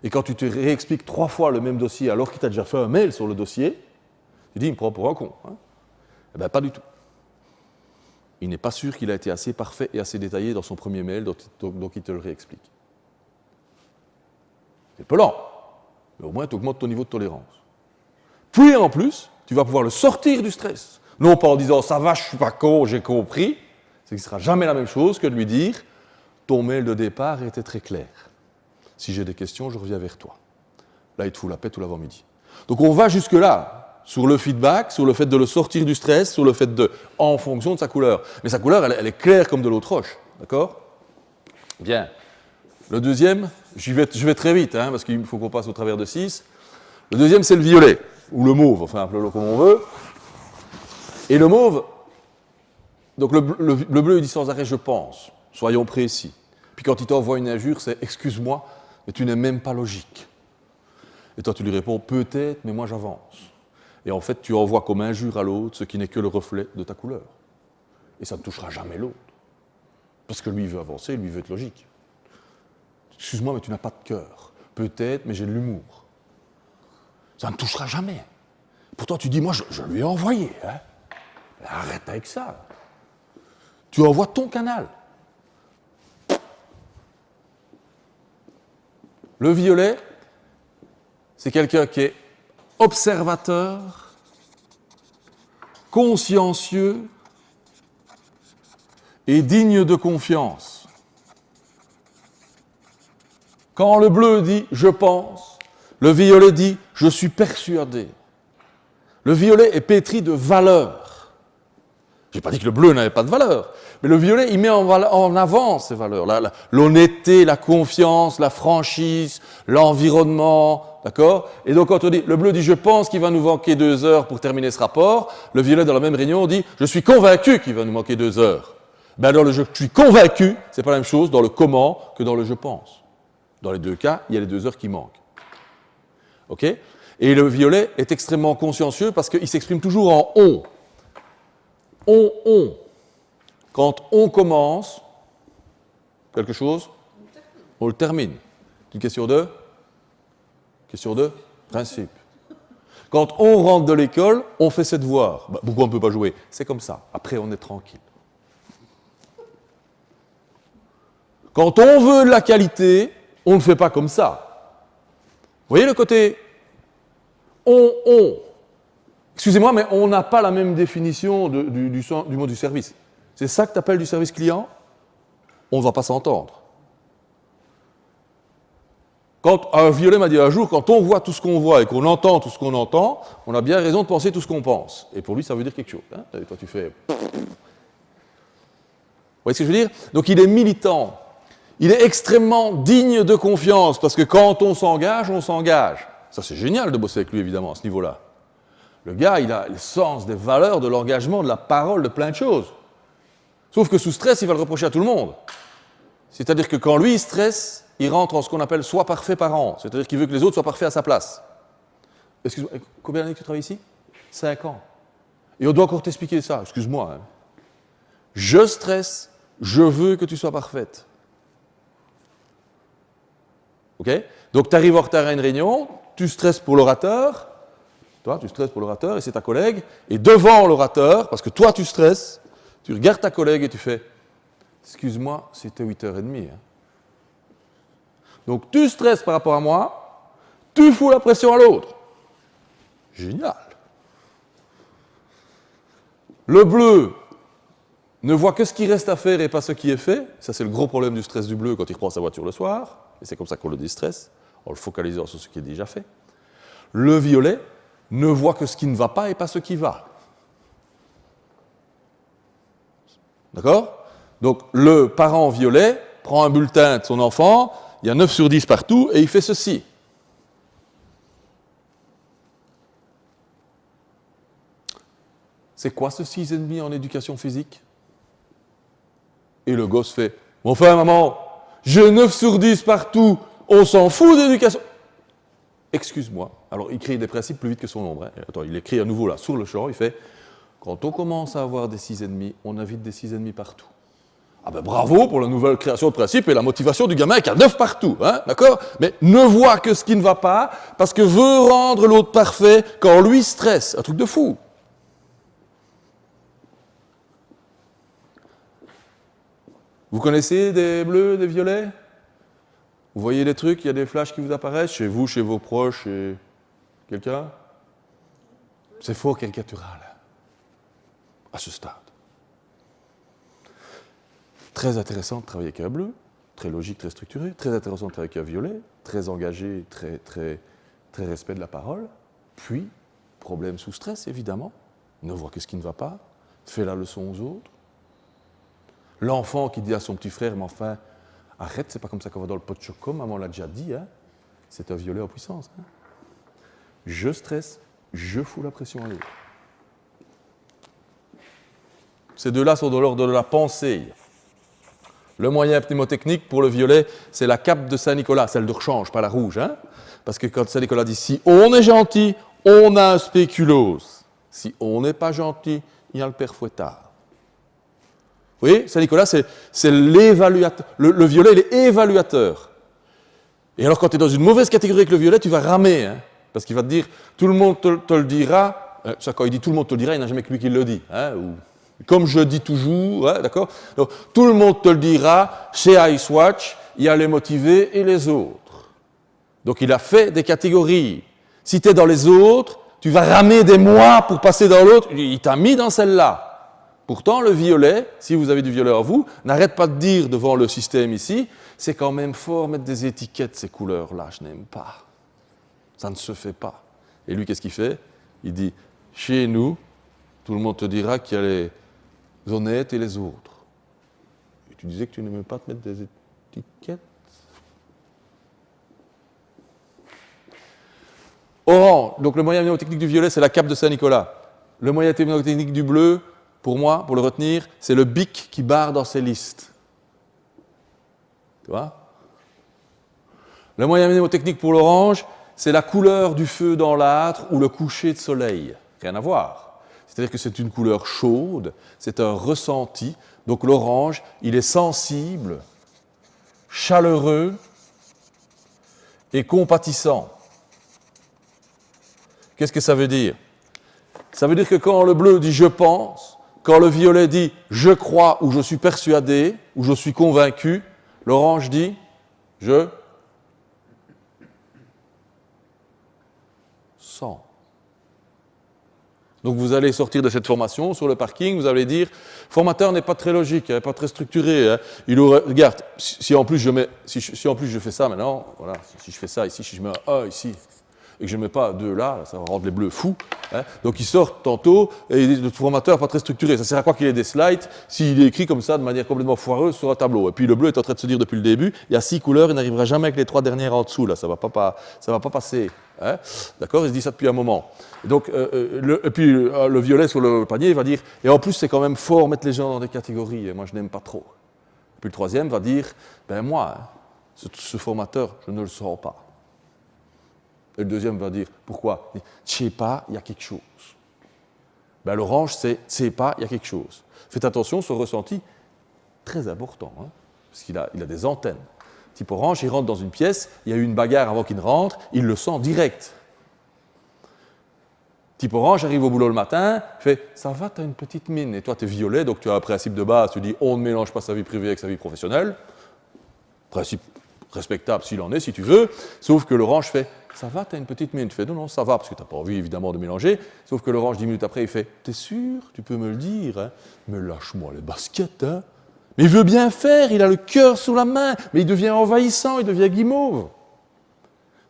Et quand tu te réexpliques 3 fois le même dossier alors qu'il t'a déjà fait un mail sur le dossier, tu dis, il me prend pour un con. Hein? Pas du tout. Il n'est pas sûr qu'il a été assez parfait et assez détaillé dans son premier mail, donc il te le réexplique. C'est peu lent, mais au moins tu augmentes ton niveau de tolérance. Puis en plus, tu vas pouvoir le sortir du stress. Non pas en disant « ça va, je suis pas con, j'ai compris », c'est que ce ne sera jamais la même chose que de lui dire « ton mail de départ était très clair. Si j'ai des questions, je reviens vers toi. » Là, il te fout la paix tout l'avant-midi. Donc on va jusque-là, sur le feedback, sur le fait de le sortir du stress, sur le fait de, en fonction de sa couleur. Mais sa couleur, elle est claire comme de l'eau de roche, d'accord? Bien. Le deuxième, je vais très vite, parce qu'il faut qu'on passe au travers de 6. Le deuxième, c'est le violet, ou le mauve, enfin, appelez-le comme on veut. Et le mauve, donc le bleu, il dit sans arrêt « je pense », soyons précis. Puis quand il t'envoie une injure, c'est « excuse-moi, mais tu n'es même pas logique ». Et toi, tu lui réponds « peut-être, mais moi j'avance ». Et en fait, tu envoies comme injure à l'autre ce qui n'est que le reflet de ta couleur. Et ça ne touchera jamais l'autre. Parce que lui, il veut avancer, lui, il veut être logique. Excuse-moi, mais tu n'as pas de cœur. Peut-être, mais j'ai de l'humour. Ça ne touchera jamais. Pourtant, tu dis, moi, je lui ai envoyé. Hein. Arrête avec ça. Tu envoies ton canal. Le violet, c'est quelqu'un qui est observateur, consciencieux et digne de confiance. Quand le bleu dit « je pense », le violet dit « je suis persuadé ». Le violet est pétri de valeurs. Je n'ai pas dit que le bleu n'avait pas de valeur, mais le violet, il met en avant ces valeurs. L'honnêteté, la confiance, la franchise, l'environnement, d'accord? Et donc quand on dit, le bleu dit « je pense qu'il va nous manquer 2 heures pour terminer ce rapport », le violet dans la même réunion dit « je suis convaincu qu'il va nous manquer 2 heures ». Dans le « je suis convaincu », c'est pas la même chose dans le « comment » que dans le « je pense ». Dans les 2 cas, il y a les 2 heures qui manquent. Ok? Et le violet est extrêmement consciencieux parce qu'il s'exprime toujours en « on ». On. Quand on commence quelque chose, on le termine. C'est une question de principe. Quand on rentre de l'école, on fait ses devoirs. Pourquoi on ne peut pas jouer? C'est comme ça. Après, on est tranquille. Quand on veut de la qualité, on ne fait pas comme ça. Vous voyez le côté on. Excusez-moi, mais on n'a pas la même définition du mot du service. C'est ça que tu appelles du service client? On ne va pas s'entendre. Quand un violet m'a dit un jour, quand on voit tout ce qu'on voit et qu'on entend tout ce qu'on entend, on a bien raison de penser tout ce qu'on pense. Et pour lui, ça veut dire quelque chose. Hein, et toi, tu fais... Vous voyez ce que je veux dire? Donc il est militant. Il est extrêmement digne de confiance, parce que quand on s'engage, on s'engage. Ça, c'est génial de bosser avec lui, évidemment, à ce niveau-là. Le gars, il a le sens des valeurs, de l'engagement, de la parole, de plein de choses. Sauf que sous stress, il va le reprocher à tout le monde. C'est-à-dire que quand lui, il stresse, il rentre en ce qu'on appelle « soit parfait parent ». C'est-à-dire qu'il veut que les autres soient parfaits à sa place. Excuse-moi, combien d'années que tu travailles ici? 5 ans. Et on doit encore t'expliquer ça, excuse-moi. Hein. Je stresse, je veux que tu sois parfaite. Ok? Donc tu arrives en retard à une réunion, tu stresses pour l'orateur, toi tu stresses pour l'orateur et c'est ta collègue, et devant l'orateur, parce que toi tu stresses, tu regardes ta collègue et tu fais « Excuse-moi, c'était 8h30. Hein. » Donc tu stresses par rapport à moi, tu fous la pression à l'autre. Génial. Le bleu ne voit que ce qui reste à faire et pas ce qui est fait. Ça, c'est le gros problème du stress du bleu quand il reprend sa voiture le soir. Et c'est comme ça qu'on le déstresse, en le focalisant sur ce qui est déjà fait. Le violet ne voit que ce qui ne va pas et pas ce qui va. D'accord? Donc, le parent violet prend un bulletin de son enfant, il y a 9 sur 10 partout, et il fait ceci. C'est quoi ce 6,5 en éducation physique? Et le gosse fait « Enfin, maman, j'ai 9 sur 10 partout, on s'en fout d'éducation. » Excuse-moi. Alors, il crée des principes plus vite que son ombre. Hein. Attends, il écrit à nouveau là, sur le champ, il fait « Quand on commence à avoir des 6,5, on invite des 6,5 partout. » Ah ben bravo pour la nouvelle création de principe et la motivation du gamin qui a 9 partout, hein, d'accord? Mais ne voit que ce qui ne va pas, parce que veut rendre l'autre parfait quand lui stresse. Un truc de fou. Vous connaissez des bleus, des violets? Vous voyez des trucs, il y a des flashs qui vous apparaissent chez vous, chez vos proches, chez quelqu'un? C'est fort caricatural, à ce stade. Très intéressant de travailler avec un bleu, très logique, très structuré, très intéressant de travailler avec un violet, très engagé, très respect de la parole. Puis, problème sous stress, évidemment, ne voit que ce qui ne va pas, fait la leçon aux autres. L'enfant qui dit à son petit frère, mais enfin, arrête, c'est pas comme ça qu'on va dans le pot de choco, maman l'a déjà dit, hein. C'est un violet en puissance. Hein. Je stresse, je fous la pression à l'autre. Ces deux-là sont de l'ordre de la pensée. Le moyen mnémotechnique pour le violet, c'est la cape de Saint-Nicolas, celle de rechange, pas la rouge. Hein. Parce que quand Saint-Nicolas dit si on est gentil, on a un spéculoos. Si on n'est pas gentil, il y a le père Fouettard. Vous voyez, Saint-Nicolas, c'est l'évaluateur. Le violet, il est évaluateur. Et alors, quand tu es dans une mauvaise catégorie avec le violet, tu vas ramer. Hein, parce qu'il va te dire, tout le monde te le dira. Ça, quand il dit tout le monde te le dira, il n'a jamais que lui qui le dit. Hein, ou, comme je dis toujours, hein, d'accord? Donc, tout le monde te le dira. Chez Icewatch, il y a les motivés et les autres. Donc, il a fait des catégories. Si tu es dans les autres, tu vas ramer des mois pour passer dans l'autre. Il t'a mis dans celle-là. Pourtant, le violet, si vous avez du violet en vous, n'arrête pas de dire devant le système ici, c'est quand même fort mettre des étiquettes, ces couleurs-là, je n'aime pas. Ça ne se fait pas. Et lui, qu'est-ce qu'il fait? Il dit, chez nous, tout le monde te dira qu'il y a les honnêtes et les autres. Et tu disais que tu n'aimais pas te mettre des étiquettes? Orange, donc le moyen mnémotechnique du violet, c'est la cape de Saint-Nicolas. Le moyen mnémotechnique du bleu, pour moi, pour le retenir, c'est le bic qui barre dans ses listes. Tu vois? Le moyen mnémotechnique pour l'orange, c'est la couleur du feu dans l'âtre ou le coucher de soleil. Rien à voir. C'est-à-dire que c'est une couleur chaude, c'est un ressenti. Donc l'orange, il est sensible, chaleureux et compatissant. Qu'est-ce que ça veut dire? Ça veut dire que quand le bleu dit « je pense », quand le violet dit « je crois » ou « je suis persuadé » ou « je suis convaincu », l'orange dit « je sens ». Donc vous allez sortir de cette formation sur le parking, vous allez dire, le formateur n'est pas très logique, hein, pas très structuré. Hein. Il aurait, regarde, si en plus je fais ça maintenant, voilà, si je fais ça ici, si je mets un A ici, et que je ne mets pas un 2 là, ça va rendre les bleus fous. Hein. Donc ils sortent tantôt, et ils disent, le formateur n'est pas très structuré. Ça sert à quoi qu'il ait des slides s'il est écrit comme ça, de manière complètement foireuse sur un tableau. Et puis le bleu est en train de se dire depuis le début, il y a 6 couleurs, il n'arrivera jamais avec les 3 dernières en dessous, là, ça ne va pas passer. Hein. D'accord, il se dit ça depuis un moment. Et donc, et puis le violet sur le panier, il va dire, et en plus c'est quand même fort mettre les gens dans des catégories, et moi je n'aime pas trop. Et puis le troisième va dire, ben moi, hein, ce formateur, je ne le sens pas. Et le deuxième va dire, pourquoi? Je ne sais pas, il y a quelque chose. Ben, l'orange, c'est, je ne sais pas, il y a quelque chose. Faites attention, ce ressenti, très important, hein, parce qu'il a des antennes. Type orange, il rentre dans une pièce, il y a eu une bagarre avant qu'il ne rentre, il le sent direct. Type orange arrive au boulot le matin, fait « ça va, tu as une petite mine ». Et toi, tu es violet, donc tu as un principe de base, tu dis « on ne mélange pas sa vie privée avec sa vie professionnelle ». Principe respectable s'il en est, si tu veux. Sauf que l'orange fait « ça va, tu as une petite mine ». Tu fais « non, non, ça va », parce que tu n'as pas envie évidemment de mélanger. Sauf que l'orange, 10 minutes après, il fait « t'es sûr? Tu peux me le dire, hein? Mais lâche-moi les baskets, hein !» Mais il veut bien faire, il a le cœur sous la main, mais il devient envahissant, il devient guimauve.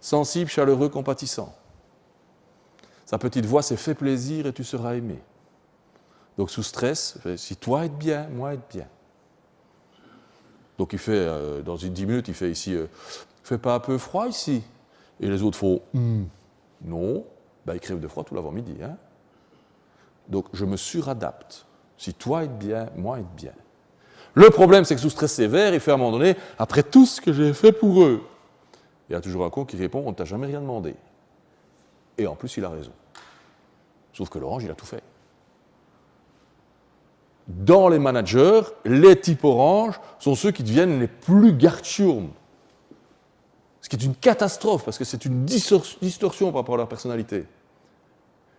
Sensible, chaleureux, compatissant. Sa petite voix, c'est « fais plaisir et tu seras aimé ». Donc sous stress, si toi être bien, moi être bien. Donc il fait, dans une 10 minutes, il fait ici « fait pas un peu froid ici ?» Et les autres font « non », ben, ils crèvent de froid tout l'avant-midi. Hein. Donc je me suradapte. Si toi être bien, moi être bien. Le problème, c'est que sous stress sévère, il fait à un moment donné « après tout ce que j'ai fait pour eux ». Il y a toujours un con qui répond « on ne t'a jamais rien demandé ». Et en plus, il a raison. Sauf que l'orange, il a tout fait. Dans les managers, les types orange sont ceux qui deviennent les plus garchurmes. Ce qui est une catastrophe, parce que c'est une distorsion par rapport à leur personnalité.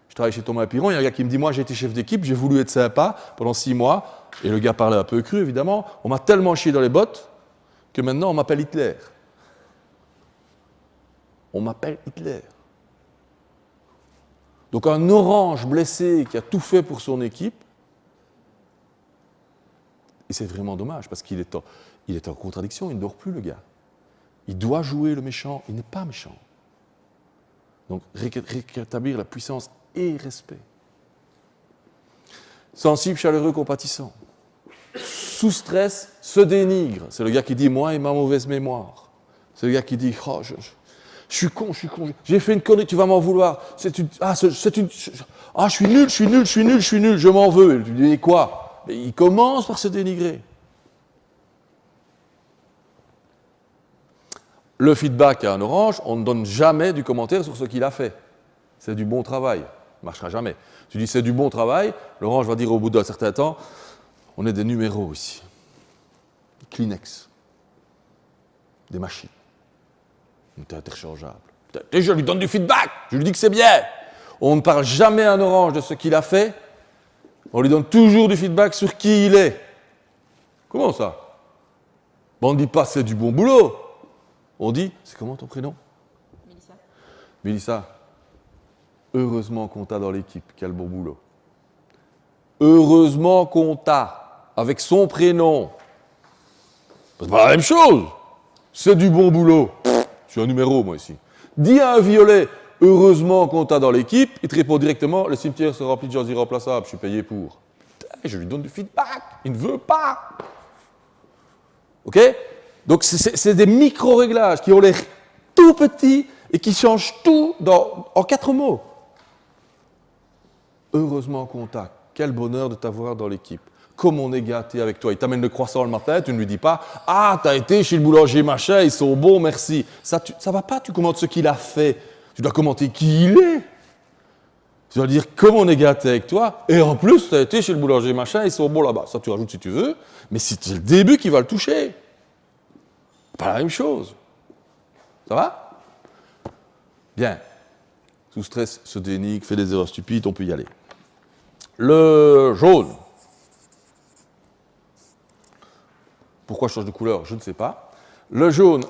Je travaille chez Thomas Piron, il y a un gars qui me dit « moi, j'ai été chef d'équipe, j'ai voulu être sympa pendant 6 mois, et le gars parlait un peu cru, évidemment, on m'a tellement chié dans les bottes que maintenant, on m'appelle Hitler. » On m'appelle Hitler. Donc un orange blessé qui a tout fait pour son équipe, et c'est vraiment dommage, parce qu'il est en contradiction, il ne dort plus le gars. Il doit jouer le méchant, il n'est pas méchant. Donc rétablir la puissance et respect. Sensible, chaleureux, compatissant. Sous stress, se dénigre. C'est le gars qui dit « moi et ma mauvaise mémoire ». C'est le gars qui dit « oh, je suis con, j'ai fait une connerie, tu vas m'en vouloir. Je suis nul, je m'en veux. » Et tu dis « quoi ?» Mais il commence par se dénigrer. Le feedback à un orange, on ne donne jamais du commentaire sur ce qu'il a fait. C'est du bon travail. Ça ne marchera jamais. Tu dis c'est du bon travail, l'orange va dire au bout d'un certain temps, on est des numéros ici. Kleenex. Des machines. On est interchangeable. Je lui donne du feedback, je lui dis que c'est bien. On ne parle jamais à un orange de ce qu'il a fait, on lui donne toujours du feedback sur qui il est. Comment ça? On ne dit pas c'est du bon boulot. On dit, c'est comment ton prénom? Mélissa. Mélissa, heureusement qu'on t'a dans l'équipe, quel bon boulot. Heureusement qu'on t'a, avec son prénom. C'est pas la même chose. C'est du bon boulot. Je suis un numéro, moi, ici. Dis à un violet, heureusement qu'on t'a dans l'équipe, il te répond directement, le cimetière se remplit de gens irremplaçables, je suis payé pour. Putain, je lui donne du feedback, il ne veut pas. Ok? Donc c'est des micro-réglages qui ont l'air tout petits et qui changent tout en 4 mots. Heureusement qu'on t'a, quel bonheur de t'avoir dans l'équipe. Comme on est gâté avec toi. Il t'amène le croissant le matin, tu ne lui dis pas « ah, t'as été chez le boulanger machin, ils sont bons, merci ». Ça va pas, tu commentes ce qu'il a fait. Tu dois commenter qui il est. Tu dois dire « comme on est gâté avec toi, et en plus, t'as été chez le boulanger machin, ils sont bons là-bas ». Ça, tu rajoutes si tu veux, mais c'est le début qui va le toucher. Pas la même chose. Ça va? Bien. Sous stress, se dénigre, fait des erreurs stupides, on peut y aller. Le jaune. Pourquoi je change de couleur? Je ne sais pas. Le jaune,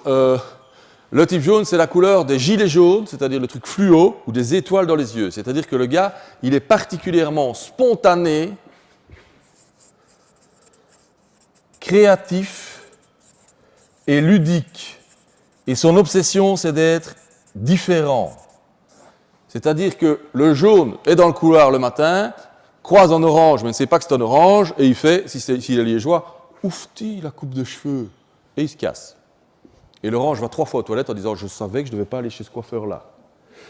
Le type jaune, c'est la couleur des gilets jaunes, c'est-à-dire le truc fluo, ou des étoiles dans les yeux. C'est-à-dire que le gars, il est particulièrement spontané, créatif et ludique. Et son obsession, c'est d'être différent. C'est-à-dire que le jaune est dans le couloir le matin, croise un orange, mais ne sait pas que c'est un orange, et il fait, s'il est liégeois, oufti, la coupe de cheveux, et il se casse. Et l'orange va 3 fois aux toilettes en disant « je savais que je ne devais pas aller chez ce coiffeur-là ».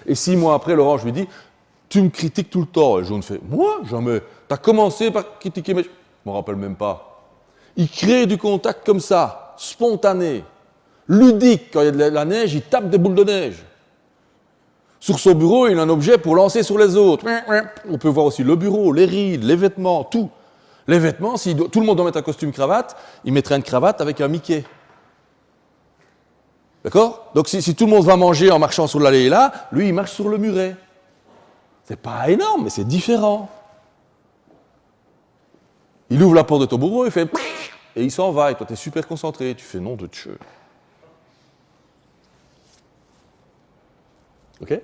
Et 6 mois après, l'orange lui dit « tu me critiques tout le temps ». Et le jaune fait « moi, jamais. Tu as commencé par critiquer mes... » Je ne m'en rappelle même pas. Il crée du contact comme ça, spontané, ludique. Quand il y a de la neige, il tape des boules de neige. Sur son bureau, il a un objet pour lancer sur les autres. On peut voir aussi le bureau, les rides, les vêtements, tout. Les vêtements, si tout le monde doit mettre un costume-cravate, il mettrait une cravate avec un Mickey. D'accord? Donc si tout le monde va manger en marchant sur l'allée là, lui il marche sur le muret. C'est pas énorme, mais c'est différent. Il ouvre la porte de ton bureau, il fait et il s'en va, et toi tu es super concentré, tu fais nom de Dieu. Ok?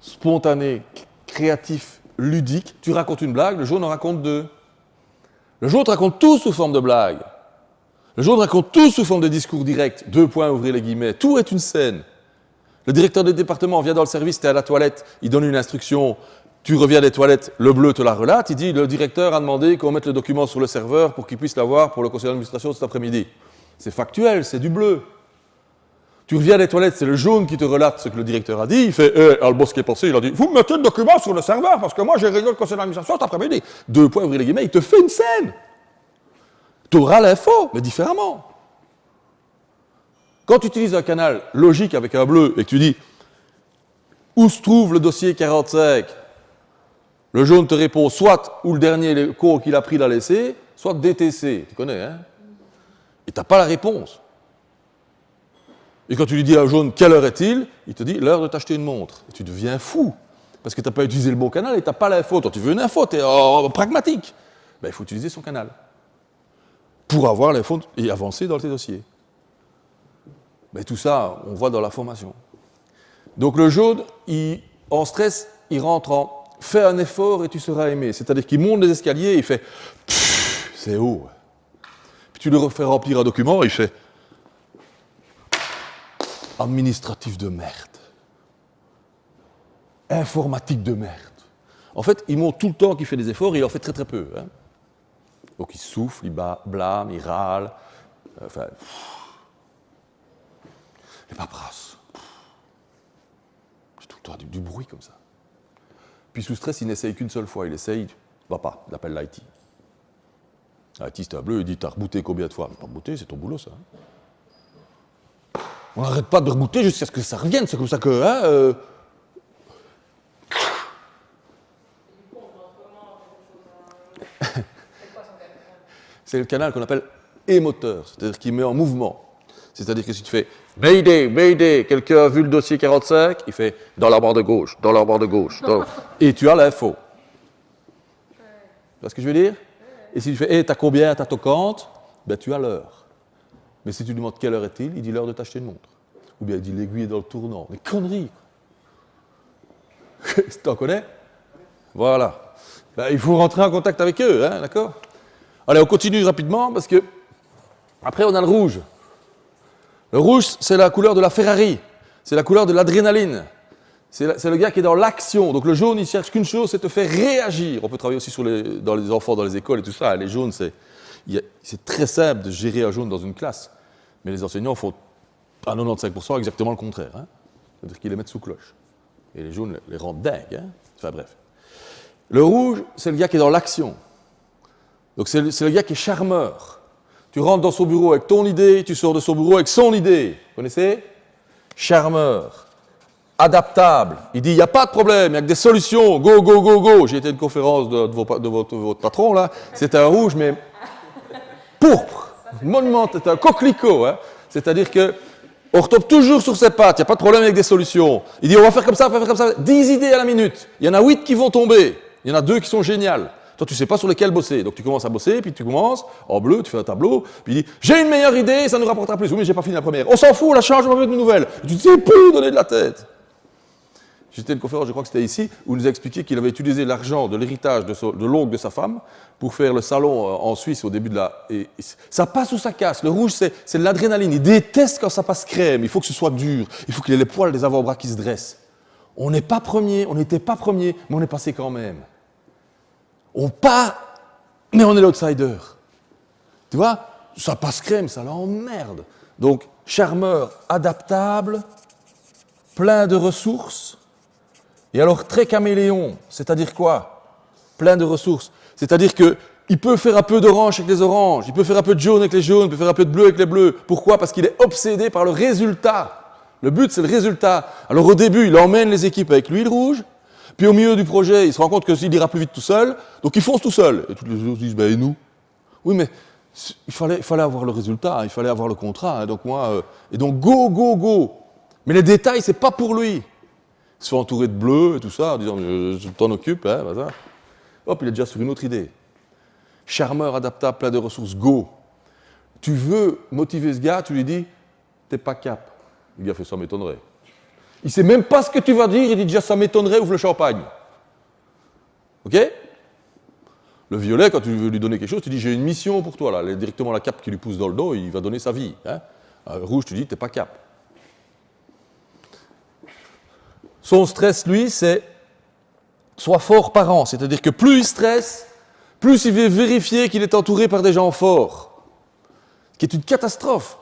Spontané, créatif, ludique, tu racontes une blague, le jaune en raconte 2. Le jaune te raconte tout sous forme de blague. Le jaune raconte tout sous forme de discours direct, 2 points, ouvrez les guillemets, tout est une scène. Le directeur du département vient dans le service, tu es à la toilette, il donne une instruction, tu reviens des toilettes, le bleu te la relate, il dit le directeur a demandé qu'on mette le document sur le serveur pour qu'il puisse l'avoir pour le conseil d'administration cet après-midi. C'est factuel, c'est du bleu. Tu reviens des toilettes, c'est le jaune qui te relate ce que le directeur a dit, il fait le boss qui est passé, il a dit vous me mettez le document sur le serveur parce que moi j'ai réglé le conseil d'administration cet après-midi. 2 points, ouvrez les guillemets, il te fait une scène. Tu auras l'info, mais différemment. Quand tu utilises un canal logique avec un bleu et que tu dis où se trouve le dossier 45, le jaune te répond soit où le dernier cours qu'il a pris l'a laissé, soit DTC. Tu connais, hein? Et tu n'as pas la réponse. Et quand tu lui dis à jaune quelle heure est-il, il te dit l'heure de t'acheter une montre. Et tu deviens fou parce que tu n'as pas utilisé le bon canal et tu n'as pas l'info. Toi, tu veux une info, tu es pragmatique. Ben, il faut utiliser son canal pour avoir l'info et avancer dans tes dossiers. Mais tout ça, on voit dans la formation. Donc le jaune, en stress, il rentre en « fais un effort et tu seras aimé ». C'est-à-dire qu'il monte les escaliers et il fait « c'est haut ». Puis tu lui fais remplir un document et il fait « administratif de merde ». Informatique de merde. En fait, il montre tout le temps qu'il fait des efforts et il en fait très très peu. Hein. Donc il souffle, il blâme, il râle. Enfin, les paperasses. C'est tout le temps du bruit comme ça. Puis sous stress, il n'essaye qu'une seule fois. Il essaye, va pas, il appelle l'IT. L'IT, c'est un bleu, il dit t'as rebooté combien de fois? Pas rebooté, c'est ton boulot ça. Hein. On n'arrête pas de rebooter jusqu'à ce que ça revienne, c'est comme ça que. Hein, c'est le canal qu'on appelle émoteur, c'est-à-dire qu'il met en mouvement. C'est-à-dire que si tu fais Mayday, Mayday, quelqu'un a vu le dossier 45, il fait dans la barre de gauche, dans la barre de gauche, et tu as l'info. Tu vois ce que je veux dire? Et si tu fais hey, t'as combien, t'as ton compte, ben tu as l'heure. Mais si tu lui demandes quelle heure est-il, il dit l'heure de t'acheter une montre. Ou bien il dit l'aiguille est dans le tournant. Des conneries. Tu t'en connais? Voilà. Ben, il faut rentrer en contact avec eux, hein, d'accord? Allez, on continue rapidement parce que après on a le rouge. Le rouge, c'est la couleur de la Ferrari, c'est la couleur de l'adrénaline. C'est le gars qui est dans l'action. Donc le jaune, il cherche qu'une chose, c'est te faire réagir. On peut travailler aussi dans les enfants, dans les écoles et tout ça. Les jaunes, c'est très simple de gérer un jaune dans une classe. Mais les enseignants font à 95% exactement le contraire. Hein. C'est-à-dire qu'ils les mettent sous cloche. Et les jaunes les rendent dingues. Hein. Enfin bref. Le rouge, c'est le gars qui est dans l'action. Donc c'est le gars qui est charmeur. Tu rentres dans son bureau avec ton idée, tu sors de son bureau avec son idée. Vous connaissez? Charmeur. Adaptable. Il dit, il n'y a pas de problème, il n'y a que des solutions. Go, go, go, go. J'ai été à une conférence de votre patron, là. C'était un rouge, mais pourpre. Monument, c'était un coquelicot. Hein. C'est-à-dire qu'on retombe toujours sur ses pattes. Il n'y a pas de problème avec des solutions. Il dit, on va faire comme ça, on va faire comme ça. 10 idées à la minute. Il y en a 8 qui vont tomber. Il y en a 2 qui sont géniales. Toi, tu ne sais pas sur lesquels bosser. Donc, tu commences à bosser, puis tu commences, en bleu, tu fais un tableau, puis il dit, j'ai une meilleure idée, ça nous rapportera plus. Oui, mais j'ai pas fini la première. On s'en fout, on la change, on va mettre une nouvelle. Et tu ne sais plus donner de la tête. J'étais à une conférence, je crois que c'était ici, où il nous a expliqué qu'il avait utilisé l'argent de l'héritage de l'oncle de sa femme pour faire le salon en Suisse au début de la... Et ça passe ou ça casse. Le rouge, c'est de l'adrénaline. Il déteste quand ça passe crème. Il faut que ce soit dur. Il faut qu'il ait les poils des avant-bras qui se dressent. On n'est pas premier, on n'était pas premier, mais on est passé quand même. On part, mais on est l'outsider. Tu vois, ça passe crème, ça l'emmerde. Donc, charmeur, adaptable, plein de ressources. Et alors, très caméléon, c'est-à-dire quoi? Plein de ressources. C'est-à-dire qu'il peut faire un peu d'orange avec les oranges, il peut faire un peu de jaune avec les jaunes, il peut faire un peu de bleu avec les bleus. Pourquoi? Parce qu'il est obsédé par le résultat. Le but, c'est le résultat. Alors, au début, il emmène les équipes avec l'huile rouge, puis au milieu du projet, il se rend compte qu'il ira plus vite tout seul, donc il fonce tout seul. Et tous les autres disent, et nous? Oui, mais il fallait avoir le résultat, il fallait avoir le contrat. Donc et donc, go. Mais les détails, c'est pas pour lui. Il se fait entourer de bleu et tout ça, en disant je t'en occupe, hein, bah ça. Hop, il est déjà sur une autre idée. Charmeur, adaptable, plein de ressources, go. Tu veux motiver ce gars, tu lui dis t'es pas cap. Le gars fait ça m'étonnerait. Il sait même pas ce que tu vas dire, il dit déjà ça m'étonnerait, ouvre le champagne. Ok? Le violet, quand tu veux lui donner quelque chose, tu dis j'ai une mission pour toi, là. Directement la cape qui lui pousse dans le dos, il va donner sa vie. Hein? Rouge, tu dis t'es pas cap. Son stress, lui, c'est soit fort par an. C'est-à-dire que plus il stresse, plus il veut vérifier qu'il est entouré par des gens forts. Ce qui est une catastrophe.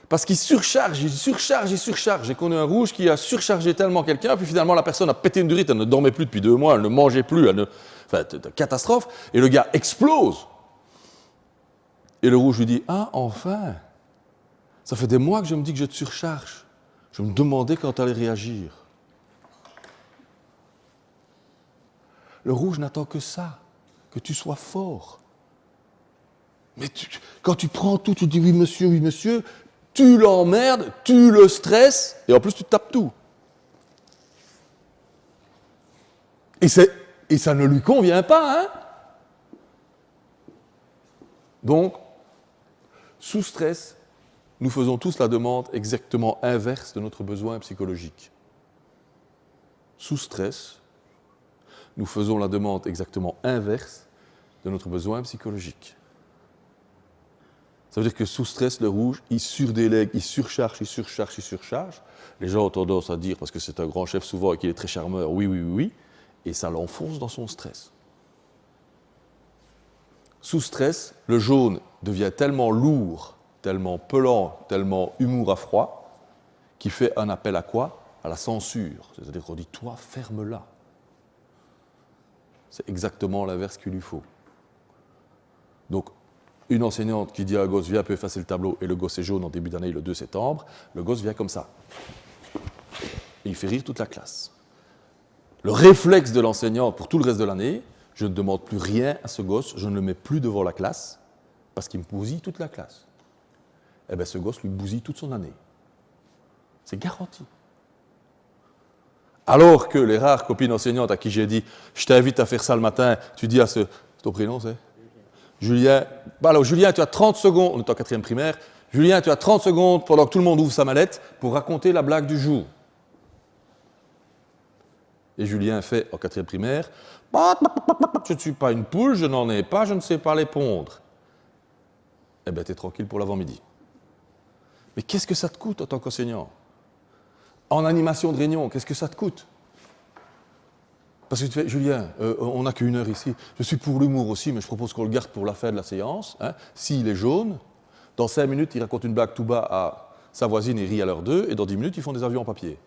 Parce qu'il surcharge. J'ai connu un rouge qui a surchargé tellement quelqu'un, puis finalement la personne a pété une durite, elle ne dormait plus depuis 2 mois, elle ne mangeait plus, enfin, catastrophe. Et le gars explose. Et le rouge lui dit, ah, enfin, ça fait des mois que je me dis que je te surcharge. Je me demandais quand tu allais réagir. Le rouge n'attend que ça, que tu sois fort. Mais quand tu prends tout, tu dis oui monsieur, tu l'emmerdes, tu le stresses, et en plus tu tapes tout. Et ça ne lui convient pas, hein? Donc, sous stress, nous faisons tous la demande exactement inverse de notre besoin psychologique. Sous stress, nous faisons la demande exactement inverse de notre besoin psychologique. Ça veut dire que sous stress, le rouge, il surdélègue, il surcharge. Les gens ont tendance à dire, parce que c'est un grand chef souvent et qu'il est très charmeur, oui, et ça l'enfonce dans son stress. Sous stress, le jaune devient tellement lourd, tellement pelant, tellement humour à froid, qu'il fait un appel à quoi? À la censure. C'est-à-dire qu'on dit, toi, ferme-la. C'est exactement l'inverse qu'il lui faut. Donc, une enseignante qui dit à un gosse, viens, peut effacer le tableau, et le gosse est jaune en début d'année, le 2 septembre, le gosse vient comme ça. Et il fait rire toute la classe. Le réflexe de l'enseignante pour tout le reste de l'année, je ne demande plus rien à ce gosse, je ne le mets plus devant la classe, parce qu'il me bousille toute la classe. Eh bien, ce gosse lui bousille toute son année. C'est garanti. Alors que les rares copines enseignantes à qui j'ai dit « je t'invite à faire ça le matin », tu dis à ce... Ton prénom, c'est Julien. Bah alors, Julien, tu as 30 secondes, on est en 4e primaire, Julien, tu as 30 secondes pendant que tout le monde ouvre sa mallette pour raconter la blague du jour. Et Julien fait, en 4e primaire, « je ne suis pas une poule, je n'en ai pas, je ne sais pas les pondre. » Eh bien, tu es tranquille pour l'avant-midi. Mais qu'est-ce que ça te coûte en tant qu'enseignant? En animation de réunion, qu'est-ce que ça te coûte? Parce que tu fais, Julien, on n'a qu'1 heure ici. Je suis pour l'humour aussi, mais je propose qu'on le garde pour la fin de la séance. Hein. S'il est jaune, dans 5 minutes, il raconte une blague tout bas à sa voisine et rit à l'heure 2, et dans 10 minutes, ils font des avions en papier.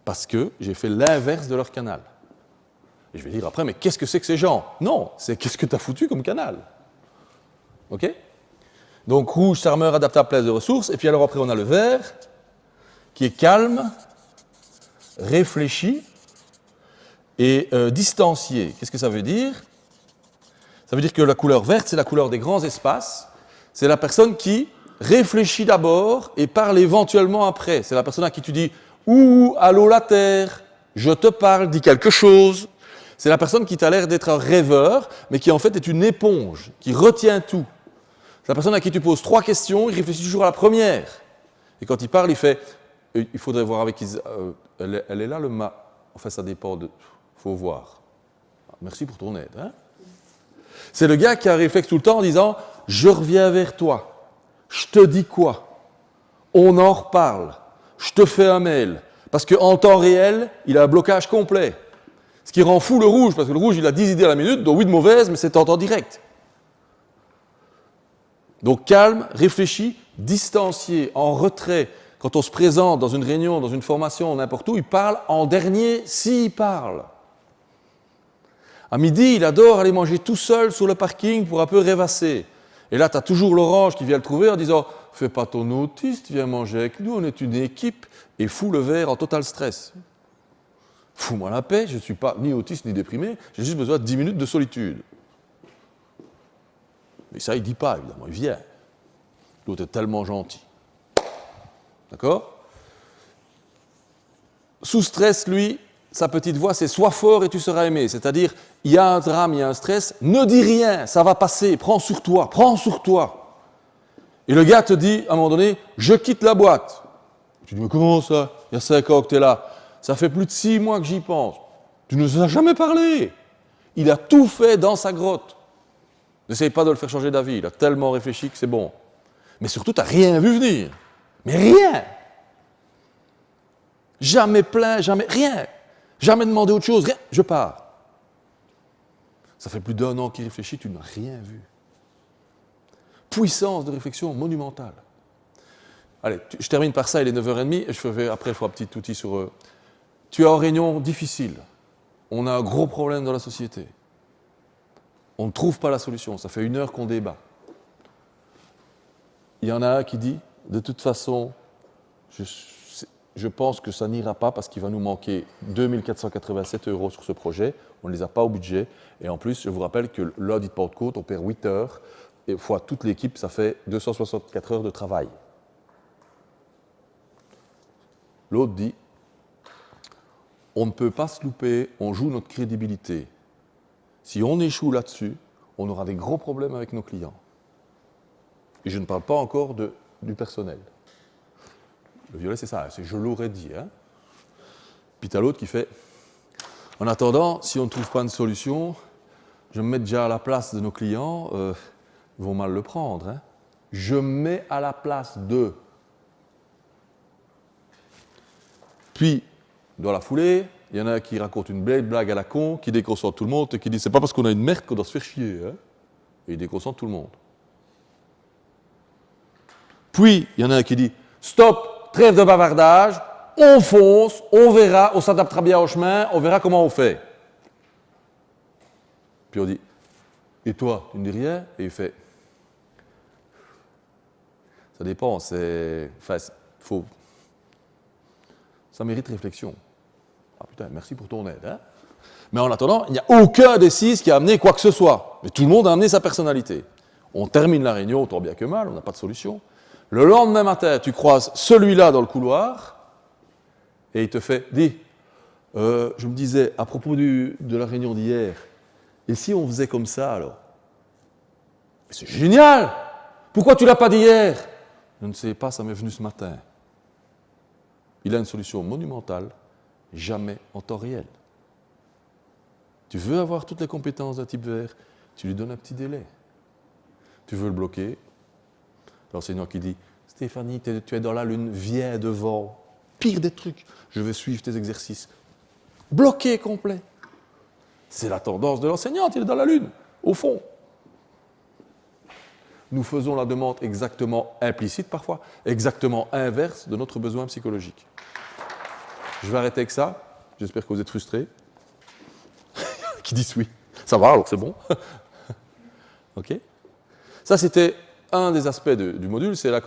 Parce que j'ai fait l'inverse de leur canal. Et je vais dire après, mais qu'est-ce que c'est que ces gens? Non, c'est qu'est-ce que tu as foutu comme canal? Ok? Donc rouge, charmeur, adaptable, place de ressources. Et puis alors après, on a le vert, qui est calme, réfléchi et distancié. Qu'est-ce que ça veut dire? Ça veut dire que la couleur verte, c'est la couleur des grands espaces. C'est la personne qui réfléchit d'abord et parle éventuellement après. C'est la personne à qui tu dis « Ouh, allô la terre, je te parle, dis quelque chose ». C'est la personne qui t'a l'air d'être un rêveur, mais qui en fait est une éponge, qui retient tout. C'est la personne à qui tu poses 3 questions, il réfléchit toujours à la première. Et quand il parle, il fait « il faudrait voir avec elle est là, le ma... » Enfin, ça dépend de... Il faut voir. Merci pour ton aide. Hein? C'est le gars qui a réfléchi tout le temps en disant « Je reviens vers toi. Je te dis quoi? On en reparle. Je te fais un mail. » Parce qu'en temps réel, il a un blocage complet. Ce qui rend fou le rouge, parce que le rouge, il a 10 idées à la minute, dont 8 de mauvaises, mais c'est en temps direct. Donc calme, réfléchi, distancié, en retrait. Quand on se présente dans une réunion, dans une formation, n'importe où, il parle en dernier s'il parle. À midi, il adore aller manger tout seul sur le parking pour un peu rêvasser. Et là, tu as toujours l'orange qui vient le trouver en disant « Fais pas ton autiste, viens manger avec nous, on est une équipe. » Et fout le verre en total stress. Fous-moi la paix, je ne suis pas ni autiste ni déprimé, j'ai juste besoin de 10 minutes de solitude. Mais ça, il ne dit pas, évidemment, il vient. L'autre est tellement gentil. D'accord? Sous stress, lui, sa petite voix, c'est « Sois fort et tu seras aimé ». C'est-à-dire, il y a un drame, il y a un stress, ne dis rien, ça va passer, prends sur toi, prends sur toi. Et le gars te dit, à un moment donné, « Je quitte la boîte ». Tu dis « Mais comment ça? Il y a 5 ans que tu es là. Ça fait plus de 6 mois que j'y pense. Tu ne nous as jamais parlé. » Il a tout fait dans sa grotte. N'essaye pas de le faire changer d'avis, il a tellement réfléchi que c'est bon. Mais surtout, tu n'as rien vu venir. Mais rien. Jamais plaint, jamais, rien. Jamais demandé autre chose, rien. Je pars. Ça fait plus d'1 an qu'il réfléchit, tu n'as rien vu. Puissance de réflexion monumentale. Allez, je termine par ça, il est 9h30, et après, je ferai un petit outil sur... Tu es en réunion difficile. On a un gros problème dans la société. On ne trouve pas la solution. Ça fait 1 heure qu'on débat. Il y en a un qui dit, de toute façon, je pense que ça n'ira pas parce qu'il va nous manquer 2 487 € sur ce projet. On ne les a pas au budget. Et en plus, je vous rappelle que l'audit Pentecôte, on perd 8 heures. Et fois toute l'équipe, ça fait 264 heures de travail. L'autre dit, on ne peut pas se louper, on joue notre crédibilité. Si on échoue là-dessus, on aura des gros problèmes avec nos clients. Et je ne parle pas encore du personnel. Le violet, c'est ça, c'est je l'aurais dit. Hein. Puis tu as l'autre qui fait, en attendant, si on ne trouve pas une solution, je me mets déjà à la place de nos clients, ils vont mal le prendre. Hein. Je me mets à la place d'eux. Puis, dans la foulée, il y en a un qui raconte une blague à la con, qui déconcentre tout le monde et qui dit « c'est pas parce qu'on a une merde qu'on doit se faire chier hein ». Et il déconcentre tout le monde. Puis, il y en a un qui dit « stop, trêve de bavardage, on fonce, on verra, on s'adaptera bien au chemin, on verra comment on fait ». Puis on dit « et toi, tu ne dis rien ?» Et il fait « ça dépend, c'est... Enfin, faut... ça mérite réflexion. » Ah putain, merci pour ton aide. Hein. Mais en attendant, il n'y a aucun des 6 qui a amené quoi que ce soit. Mais tout le monde a amené sa personnalité. On termine la réunion, tant bien que mal, on n'a pas de solution. Le lendemain matin, tu croises celui-là dans le couloir et il te fait « dis, je me disais, à propos de la réunion d'hier, et si on faisait comme ça alors ?»« C'est génial! Pourquoi tu ne l'as pas dit hier ?»« Je ne sais pas, ça m'est venu ce matin. » Il a une solution monumentale. Jamais en temps réel. Tu veux avoir toutes les compétences d'un type vert, tu lui donnes un petit délai. Tu veux le bloquer, l'enseignant qui dit « Stéphanie, tu es dans la lune, viens devant. Pire des trucs, je vais suivre tes exercices. » Bloqué complet. C'est la tendance de l'enseignante, il est dans la lune, au fond. Nous faisons la demande exactement implicite parfois, exactement inverse de notre besoin psychologique. Je vais arrêter avec ça. J'espère que vous êtes frustrés. Qui disent oui. Ça va, alors c'est bon. OK. Ça, c'était un des aspects du module, c'est la